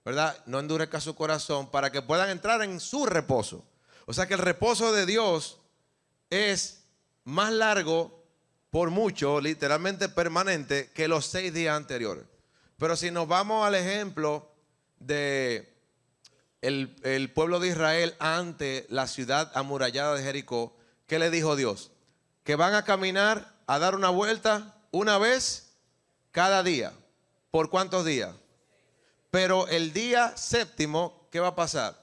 ¿verdad? No endurezca su corazón, para que puedan entrar en su reposo. O sea que el reposo de Dios es más largo, por mucho, literalmente permanente, que los 6 días anteriores. Pero si nos vamos al ejemplo de el pueblo de Israel ante la ciudad amurallada de Jericó, ¿qué le dijo Dios? que van a caminar a dar una vuelta una vez cada día. ¿Por cuántos días? Pero el día séptimo, ¿qué va a pasar?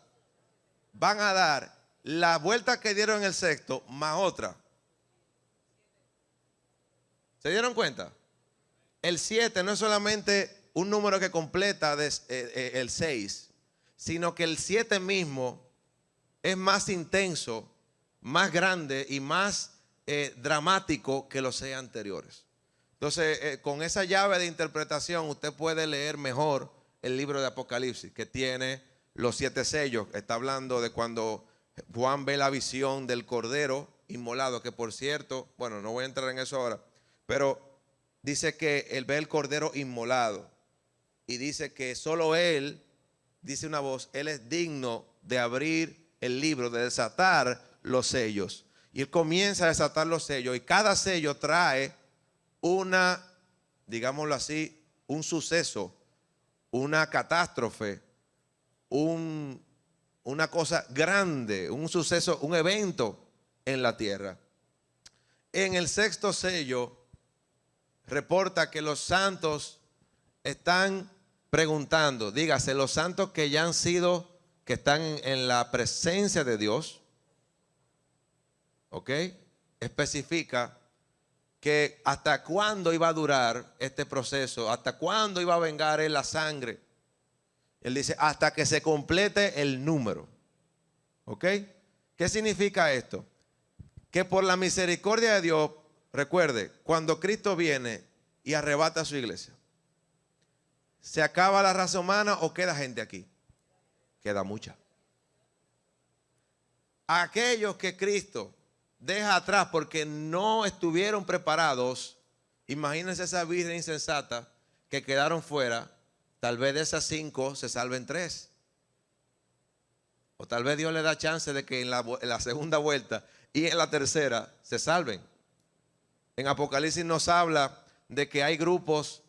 Van a dar la vuelta que dieron en el sexto más otra. ¿Se dieron cuenta? El 7 no es solamente un número que completa el 6, sino que el 7 mismo es más intenso, más grande y más dramático que los 6 anteriores. Entonces, con esa llave de interpretación, usted puede leer mejor el libro de Apocalipsis, que tiene los 7 sellos. Está hablando de cuando Juan ve la visión del Cordero inmolado, que por cierto, bueno, no voy a entrar en eso ahora, pero dice que él ve el Cordero inmolado y dice que solo él, dice una voz, él es digno de abrir el libro, de desatar los sellos. Y él comienza a desatar los sellos y cada sello trae una, digámoslo así, un suceso, una catástrofe, una cosa grande, un suceso, un evento en la tierra. En el sexto sello reporta que los santos están preguntando, dígase, los santos que ya han sido, que están en la presencia de Dios, ¿ok? Especifica que hasta cuándo iba a durar este proceso, hasta cuándo iba a vengar él la sangre. Él dice, hasta que se complete el número. ¿Ok? ¿Qué significa esto? Que por la misericordia de Dios, recuerde, cuando Cristo viene y arrebata a su iglesia, ¿se acaba la raza humana o queda gente aquí? Queda mucha. Aquellos que Cristo deja atrás porque no estuvieron preparados, imagínense esa virgen insensata que quedaron fuera, tal vez de esas 5 se salven 3. O tal vez Dios le da chance de que en la segunda vuelta y en la tercera se salven. En Apocalipsis nos habla de que hay grupos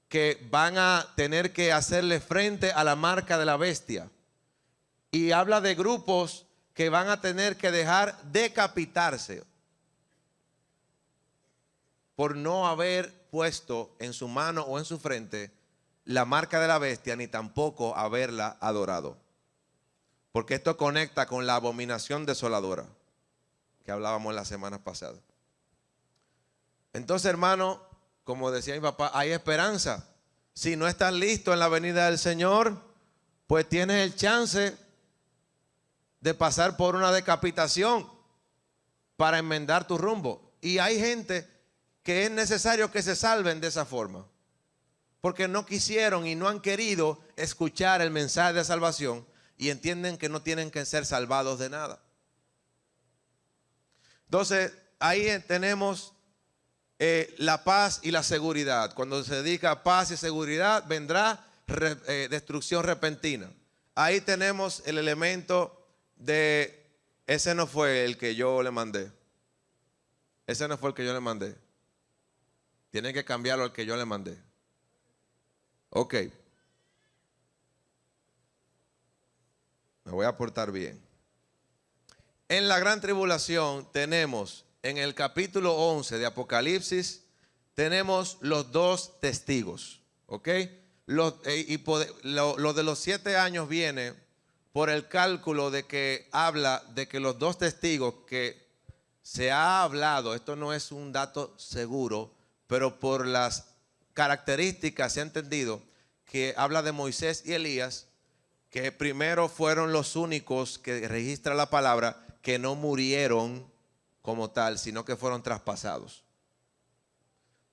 que van a tener que hacerle frente a la marca de la bestia. Y habla de grupos que van a tener que dejar decapitarse por no haber puesto en su mano o en su frente la marca de la bestia, ni tampoco haberla adorado. Porque esto conecta con la abominación desoladora que hablábamos la semana pasada. Entonces, hermano, como decía mi papá, hay esperanza. Si no estás listo en la venida del Señor, pues tienes el chance de pasar por una decapitación para enmendar tu rumbo. Y hay gente que es necesario que se salven de esa forma, porque no quisieron y no han querido escuchar el mensaje de salvación y entienden que no tienen que ser salvados de nada. Entonces, ahí tenemos la paz y la seguridad. Cuando se dedica a paz y seguridad, vendrá destrucción repentina. Ahí tenemos el elemento de, ese no fue el que yo le mandé. Ese no fue el que yo le mandé. Tienen que cambiarlo al que yo le mandé. Ok. Me voy a portar bien. En la gran tribulación tenemos, en el capítulo 11 de Apocalipsis, tenemos los 2 testigos. ¿Ok? Lo de los 7 años viene por el cálculo de que habla de que los 2 testigos que se ha hablado, esto no es un dato seguro, pero por las características se ha entendido que habla de Moisés y Elías, que primero fueron los únicos que registra la palabra que no murieron como tal, sino que fueron traspasados.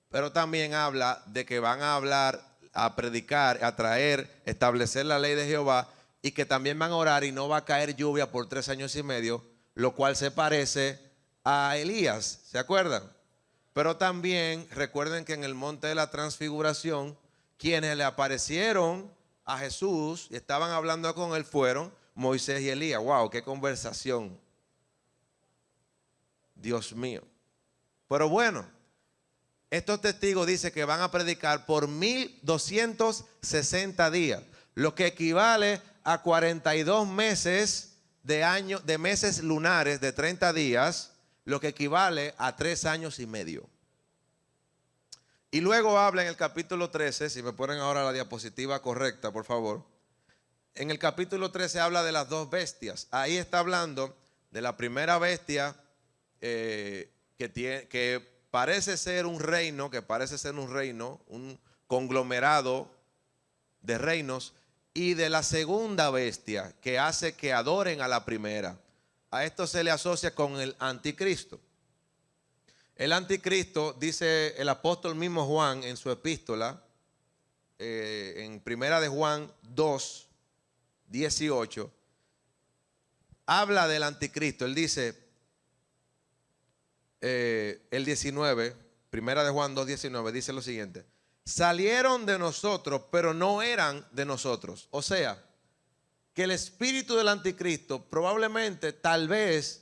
Pero también habla de que van a hablar, a predicar, a traer, establecer la ley de Jehová, y que también van a orar y no va a caer lluvia por 3 años y medio, lo cual se parece a Elías, ¿se acuerdan? Pero también recuerden que en el monte de la transfiguración, quienes le aparecieron a Jesús y estaban hablando con él fueron Moisés y Elías. ¡Wow! ¡Qué conversación! Dios mío. Pero bueno, estos testigos dicen que van a predicar por 1260 días, lo que equivale a 42 meses de meses lunares de 30 días, lo que equivale a 3 años y medio. Y luego habla en el capítulo 13, si me ponen ahora la diapositiva correcta, por favor. En el capítulo 13 habla de las 2 bestias. Ahí está hablando de la primera bestia que parece ser un reino, un conglomerado de reinos, y de la segunda bestia que hace que adoren a la primera. A esto se le asocia con el anticristo. El anticristo, dice el apóstol mismo Juan en su epístola, en primera de Juan 2, 18, habla del anticristo. Él dice, el 19, primera de Juan 2, 19, dice lo siguiente: salieron de nosotros, pero no eran de nosotros. O sea, que el espíritu del anticristo probablemente, tal vez,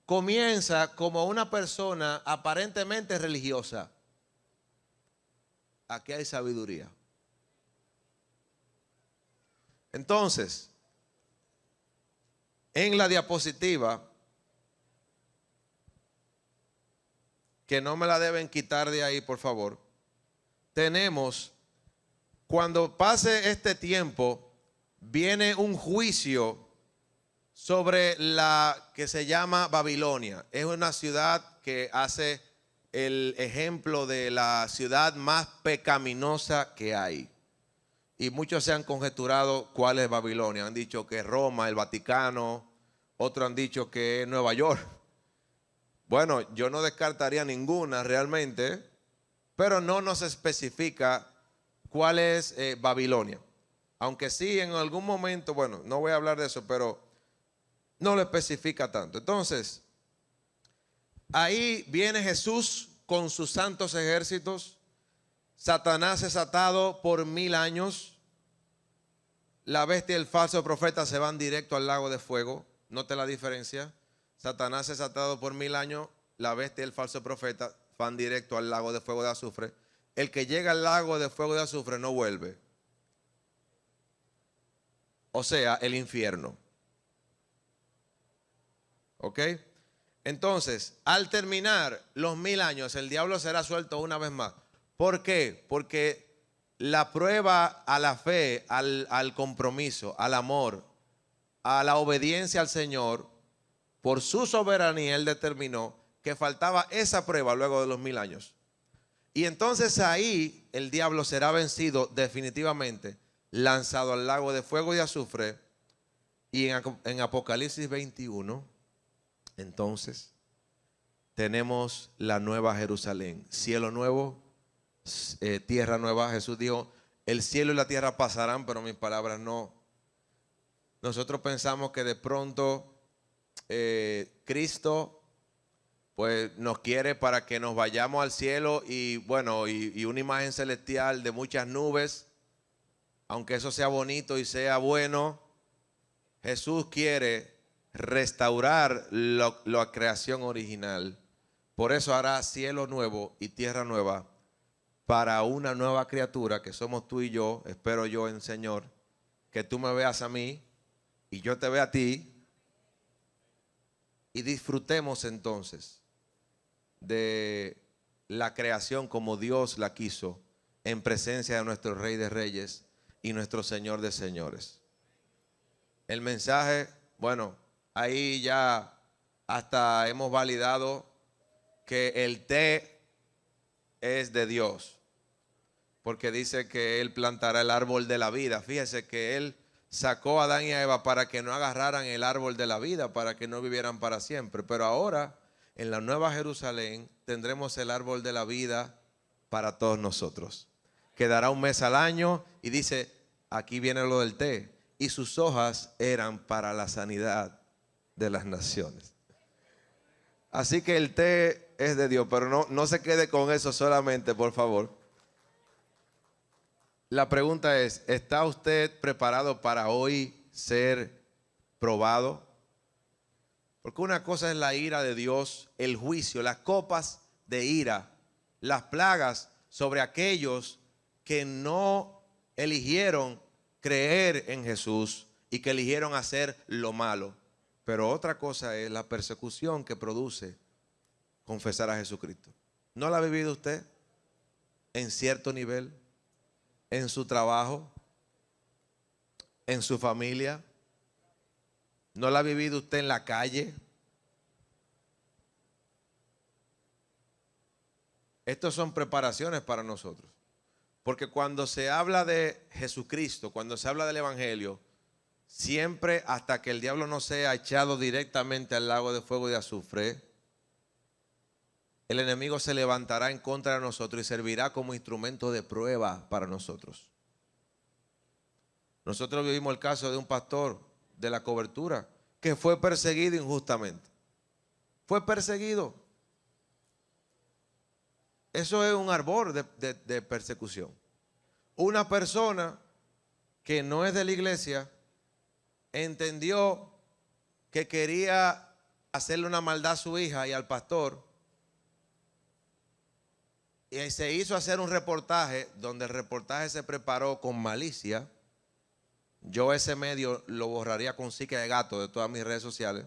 comienza como una persona aparentemente religiosa. Aquí hay sabiduría. Entonces, en la diapositiva, que no me la deben quitar de ahí, por favor, tenemos, cuando pase este tiempo, viene un juicio sobre la que se llama Babilonia. Es una ciudad que hace el ejemplo de la ciudad más pecaminosa que hay. Y muchos se han conjeturado cuál es Babilonia. Han dicho que es Roma, el Vaticano. Otros han dicho que es Nueva York. Bueno, yo no descartaría ninguna realmente, pero no nos especifica cuál es Babilonia. Aunque sí en algún momento, bueno, no voy a hablar de eso, pero no lo especifica tanto. Entonces, ahí viene Jesús con sus santos ejércitos. Satanás es atado por 1000 años. La bestia y el falso profeta se van directo al lago de fuego. Note la diferencia. Satanás es atado por 1000 años. La bestia y el falso profeta van directo al lago de fuego de azufre. El que llega al lago de fuego de azufre no vuelve. O sea, el infierno. ¿Ok? Entonces, al terminar los 1000 años, el diablo será suelto una vez más. ¿Por qué? Porque la prueba a la fe, al compromiso, al amor, a la obediencia al Señor, por su soberanía, Él determinó que faltaba esa prueba luego de los 1000 años. Y entonces ahí el diablo será vencido definitivamente, lanzado al lago de fuego y azufre. Y en Apocalipsis 21, entonces, tenemos la nueva Jerusalén, cielo nuevo, tierra nueva. Jesús dijo, el cielo y la tierra pasarán, pero mis palabras no. Nosotros pensamos que de pronto Cristo pues nos quiere para que nos vayamos al cielo y bueno, y una imagen celestial de muchas nubes, aunque eso sea bonito y sea bueno. Jesús quiere restaurar la creación original. Por eso hará cielo nuevo y tierra nueva para una nueva criatura que somos tú y yo. Espero yo en Señor que tú me veas a mí y yo te vea a ti, y disfrutemos entonces de la creación como Dios la quiso, en presencia de nuestro Rey de Reyes y nuestro Señor de Señores. El mensaje, bueno, ahí ya hasta hemos validado que el té es de Dios, porque dice que Él plantará el árbol de la vida. Fíjese que Él sacó a Adán y a Eva para que no agarraran el árbol de la vida, para que no vivieran para siempre. Pero ahora, en la nueva Jerusalén, tendremos el árbol de la vida para todos nosotros. Quedará un mes al año y dice, aquí viene lo del té. Y sus hojas eran para la sanidad de las naciones. Así que el té es de Dios, pero no se quede con eso solamente, por favor. La pregunta es, ¿está usted preparado para hoy ser probado? Porque una cosa es la ira de Dios, el juicio, las copas de ira, las plagas sobre aquellos que no eligieron creer en Jesús y que eligieron hacer lo malo. Pero otra cosa es la persecución que produce confesar a Jesucristo. ¿No la ha vivido usted en cierto nivel? ¿En su trabajo? ¿En su familia? ¿No la ha vivido usted en la calle? Estas son preparaciones para nosotros. Porque cuando se habla de Jesucristo, cuando se habla del Evangelio, siempre hasta que el diablo no sea echado directamente al lago de fuego y de azufre, el enemigo se levantará en contra de nosotros y servirá como instrumento de prueba para nosotros. Nosotros vivimos el caso de un pastor de la cobertura que fue perseguido injustamente. Fue perseguido. Eso es un arbor de persecución. Una persona que no es de la iglesia entendió que quería hacerle una maldad a su hija y al pastor, y se hizo hacer un reportaje donde el reportaje se preparó con malicia. Yo ese medio lo borraría con psique de gato de todas mis redes sociales.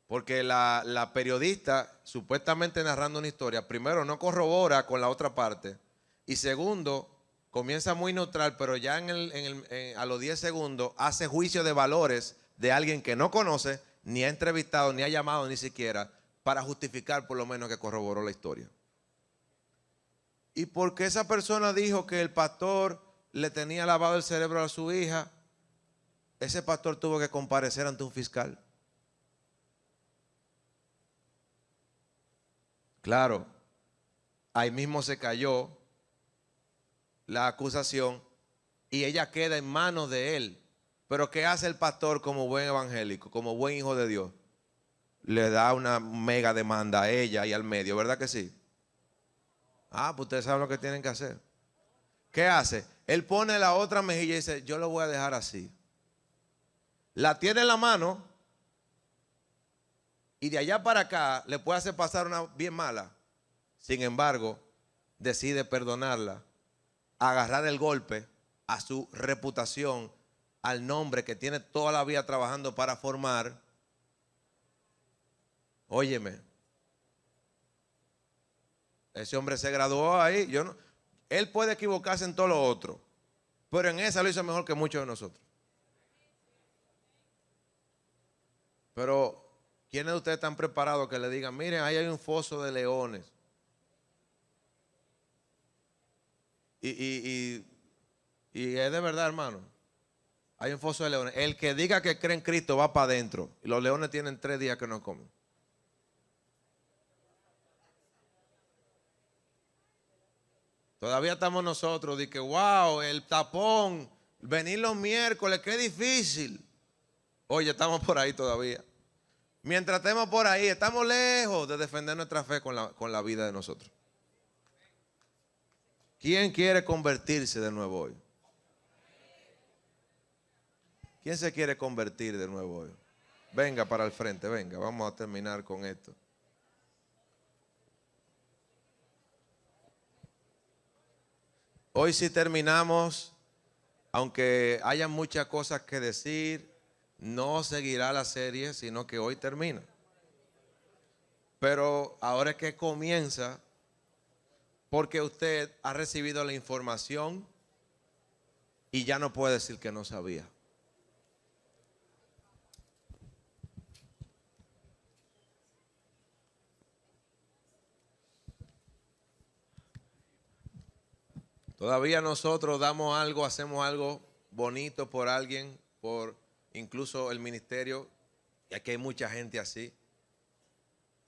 Porque la periodista, supuestamente narrando una historia, primero no corrobora con la otra parte. Y segundo, comienza muy neutral, pero ya a los 10 segundos hace juicio de valores de alguien que no conoce, ni ha entrevistado, ni ha llamado ni siquiera, para justificar por lo menos que corroboró la historia. Y porque esa persona dijo que el pastor le tenía lavado el cerebro a su hija, ese pastor tuvo que comparecer ante un fiscal. Claro, ahí mismo se cayó la acusación y ella queda en manos de él. Pero ¿qué hace el pastor como buen evangélico, como buen hijo de Dios? Le da una mega demanda a ella y al medio, ¿verdad que sí? Ah, pues ustedes saben lo que tienen que hacer. ¿Qué hace? Él pone la otra mejilla y dice, yo lo voy a dejar así. La tiene en la mano y de allá para acá le puede hacer pasar una bien mala. Sin embargo, decide perdonarla, agarrar el golpe a su reputación, al nombre que tiene toda la vida trabajando para formar. Óyeme, ese hombre se graduó ahí. Él puede equivocarse en todo lo otro, pero en esa lo hizo mejor que muchos de nosotros. Pero ¿quiénes de ustedes están preparados que le digan, miren, ahí hay un foso de leones? Y es de verdad, hermano. Hay un foso de leones. El que diga que cree en Cristo va para adentro. Y los leones tienen 3 días que no comen. Todavía estamos nosotros de que, wow, el tapón, venir los miércoles, qué difícil. Oye, estamos por ahí todavía. Mientras estemos por ahí, estamos lejos de defender nuestra fe con la vida de nosotros. ¿Quién quiere convertirse de nuevo hoy? ¿Quién se quiere convertir de nuevo hoy? Venga para el frente, venga, vamos a terminar con esto. Hoy sí terminamos, aunque haya muchas cosas que decir, no seguirá la serie, sino que hoy termina. Pero ahora es que comienza, porque usted ha recibido la información y ya no puede decir que no sabía. Todavía nosotros damos algo, hacemos algo bonito por alguien, por incluso el ministerio, y aquí hay mucha gente así.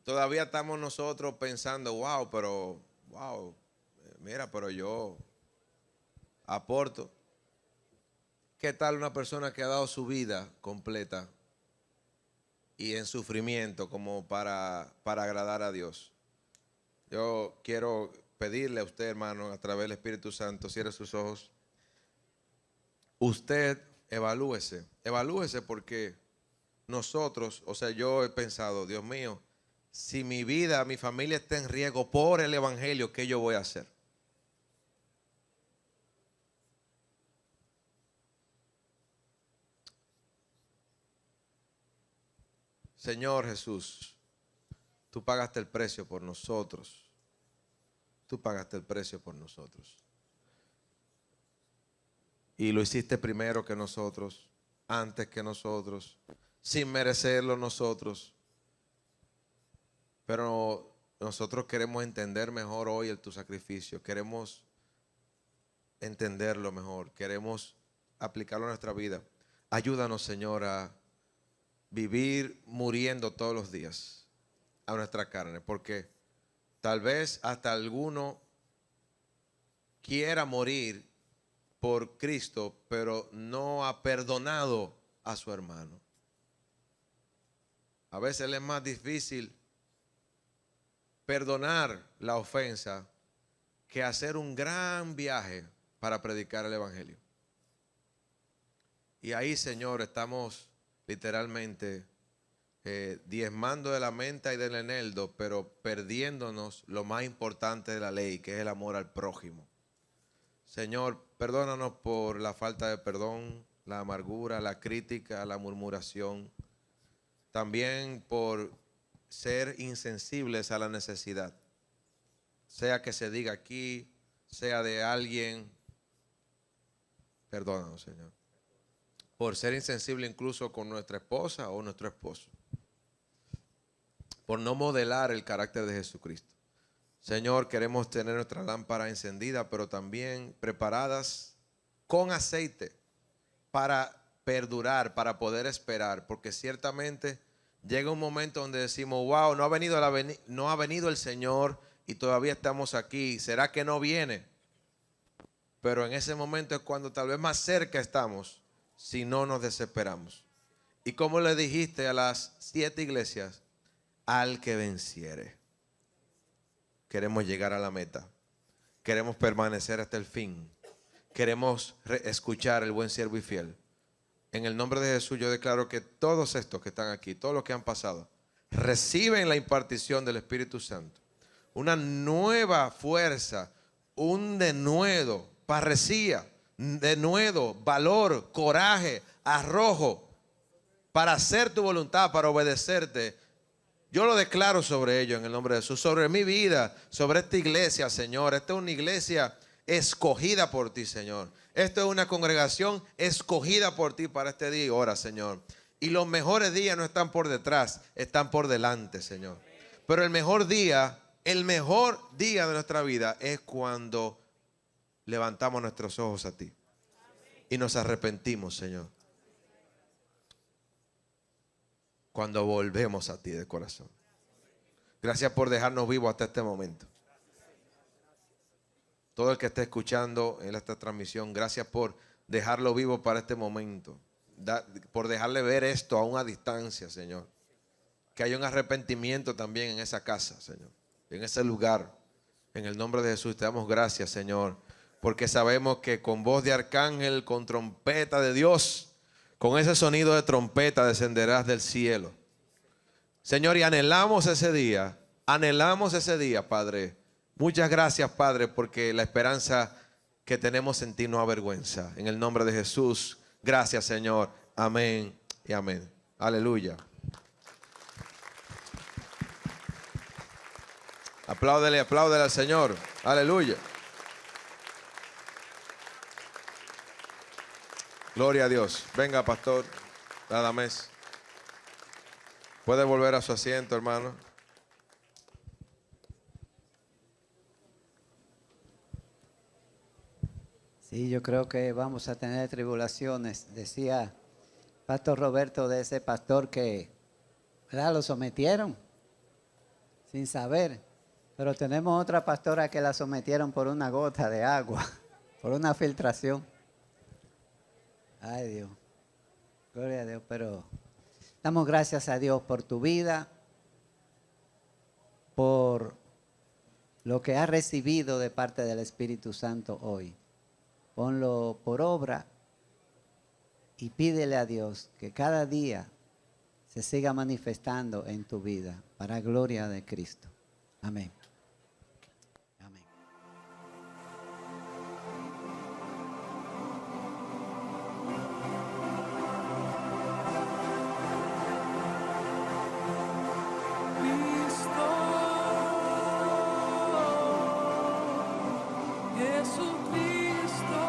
Todavía estamos nosotros pensando, wow, mira, pero yo aporto. ¿Qué tal una persona que ha dado su vida completa y en sufrimiento como para agradar a Dios? Yo quiero pedirle a usted, hermano, a través del Espíritu Santo, cierre sus ojos. Usted evalúese porque nosotros, o sea, yo he pensado, Dios mío, si mi vida, mi familia está en riesgo por el Evangelio, ¿qué yo voy a hacer? Señor Jesús, tú pagaste el precio por nosotros. Tú pagaste el precio por nosotros. Y lo hiciste primero que nosotros, antes que nosotros, sin merecerlo nosotros. Pero nosotros queremos entender mejor hoy tu sacrificio. Queremos entenderlo mejor. Queremos aplicarlo a nuestra vida. Ayúdanos, Señor, a vivir muriendo todos los días a nuestra carne. Porque tal vez hasta alguno quiera morir por Cristo, pero no ha perdonado a su hermano. A veces le es más difícil perdonar la ofensa que hacer un gran viaje para predicar el evangelio. Y ahí, Señor, estamos literalmente diezmando de la menta y del eneldo, pero perdiéndonos lo más importante de la ley, que es el amor al prójimo. Señor, perdónanos por la falta de perdón, la amargura, la crítica, la murmuración. También por ser insensibles a la necesidad, sea que se diga aquí, sea de alguien. Perdónanos, Señor, por ser insensible incluso con nuestra esposa o nuestro esposo, por no modelar el carácter de Jesucristo. Señor, queremos tener nuestra lámpara encendida, pero también preparadas con aceite para perdurar, para poder esperar, porque ciertamente llega un momento donde decimos, wow, no ha venido el Señor y todavía estamos aquí. ¿Será que no viene? Pero en ese momento es cuando tal vez más cerca estamos, si no nos desesperamos. Y como le dijiste a las 7 iglesias, al que venciere. Queremos llegar a la meta. Queremos permanecer hasta el fin. Queremos escuchar el buen siervo y fiel. En el nombre de Jesús yo declaro que todos estos que están aquí, todos los que han pasado, reciben la impartición del Espíritu Santo. Una nueva fuerza, un denuedo, parresía, denuedo, valor, coraje, arrojo para hacer tu voluntad, para obedecerte. Yo lo declaro sobre ellos en el nombre de Jesús, sobre mi vida, sobre esta iglesia, Señor. Esta es una iglesia escogida por ti, Señor. Esto es una congregación escogida por ti para este día y hora, Señor. Y los mejores días no están por detrás, están por delante, Señor. Pero el mejor día de nuestra vida es cuando levantamos nuestros ojos a ti y nos arrepentimos, Señor. Cuando volvemos a ti de corazón. Gracias por dejarnos vivos hasta este momento. Todo el que esté escuchando en esta transmisión, gracias por dejarlo vivo para este momento. Por dejarle ver esto aún a distancia, Señor. Que haya un arrepentimiento también en esa casa, Señor. En ese lugar. En el nombre de Jesús te damos gracias, Señor. Porque sabemos que con voz de arcángel, con trompeta de Dios, con ese sonido de trompeta descenderás del cielo. Señor, y anhelamos ese día, Padre. Muchas gracias, Padre, porque la esperanza que tenemos en ti no avergüenza. En el nombre de Jesús, gracias, Señor. Amén y amén. Aleluya. Apláudele al Señor. Aleluya. Gloria a Dios. Venga, pastor Radamés. Puede volver a su asiento, hermano. Sí, yo creo que vamos a tener tribulaciones. Decía Pastor Roberto de ese pastor que, ¿verdad?, lo sometieron sin saber. Pero tenemos otra pastora que la sometieron por una gota de agua, por una filtración. Ay, Dios. Gloria a Dios. Pero damos gracias a Dios por tu vida, por lo que has recibido de parte del Espíritu Santo hoy. Ponlo por obra y pídele a Dios que cada día se siga manifestando en tu vida para gloria de Cristo. Amén. Amén. Jesucristo.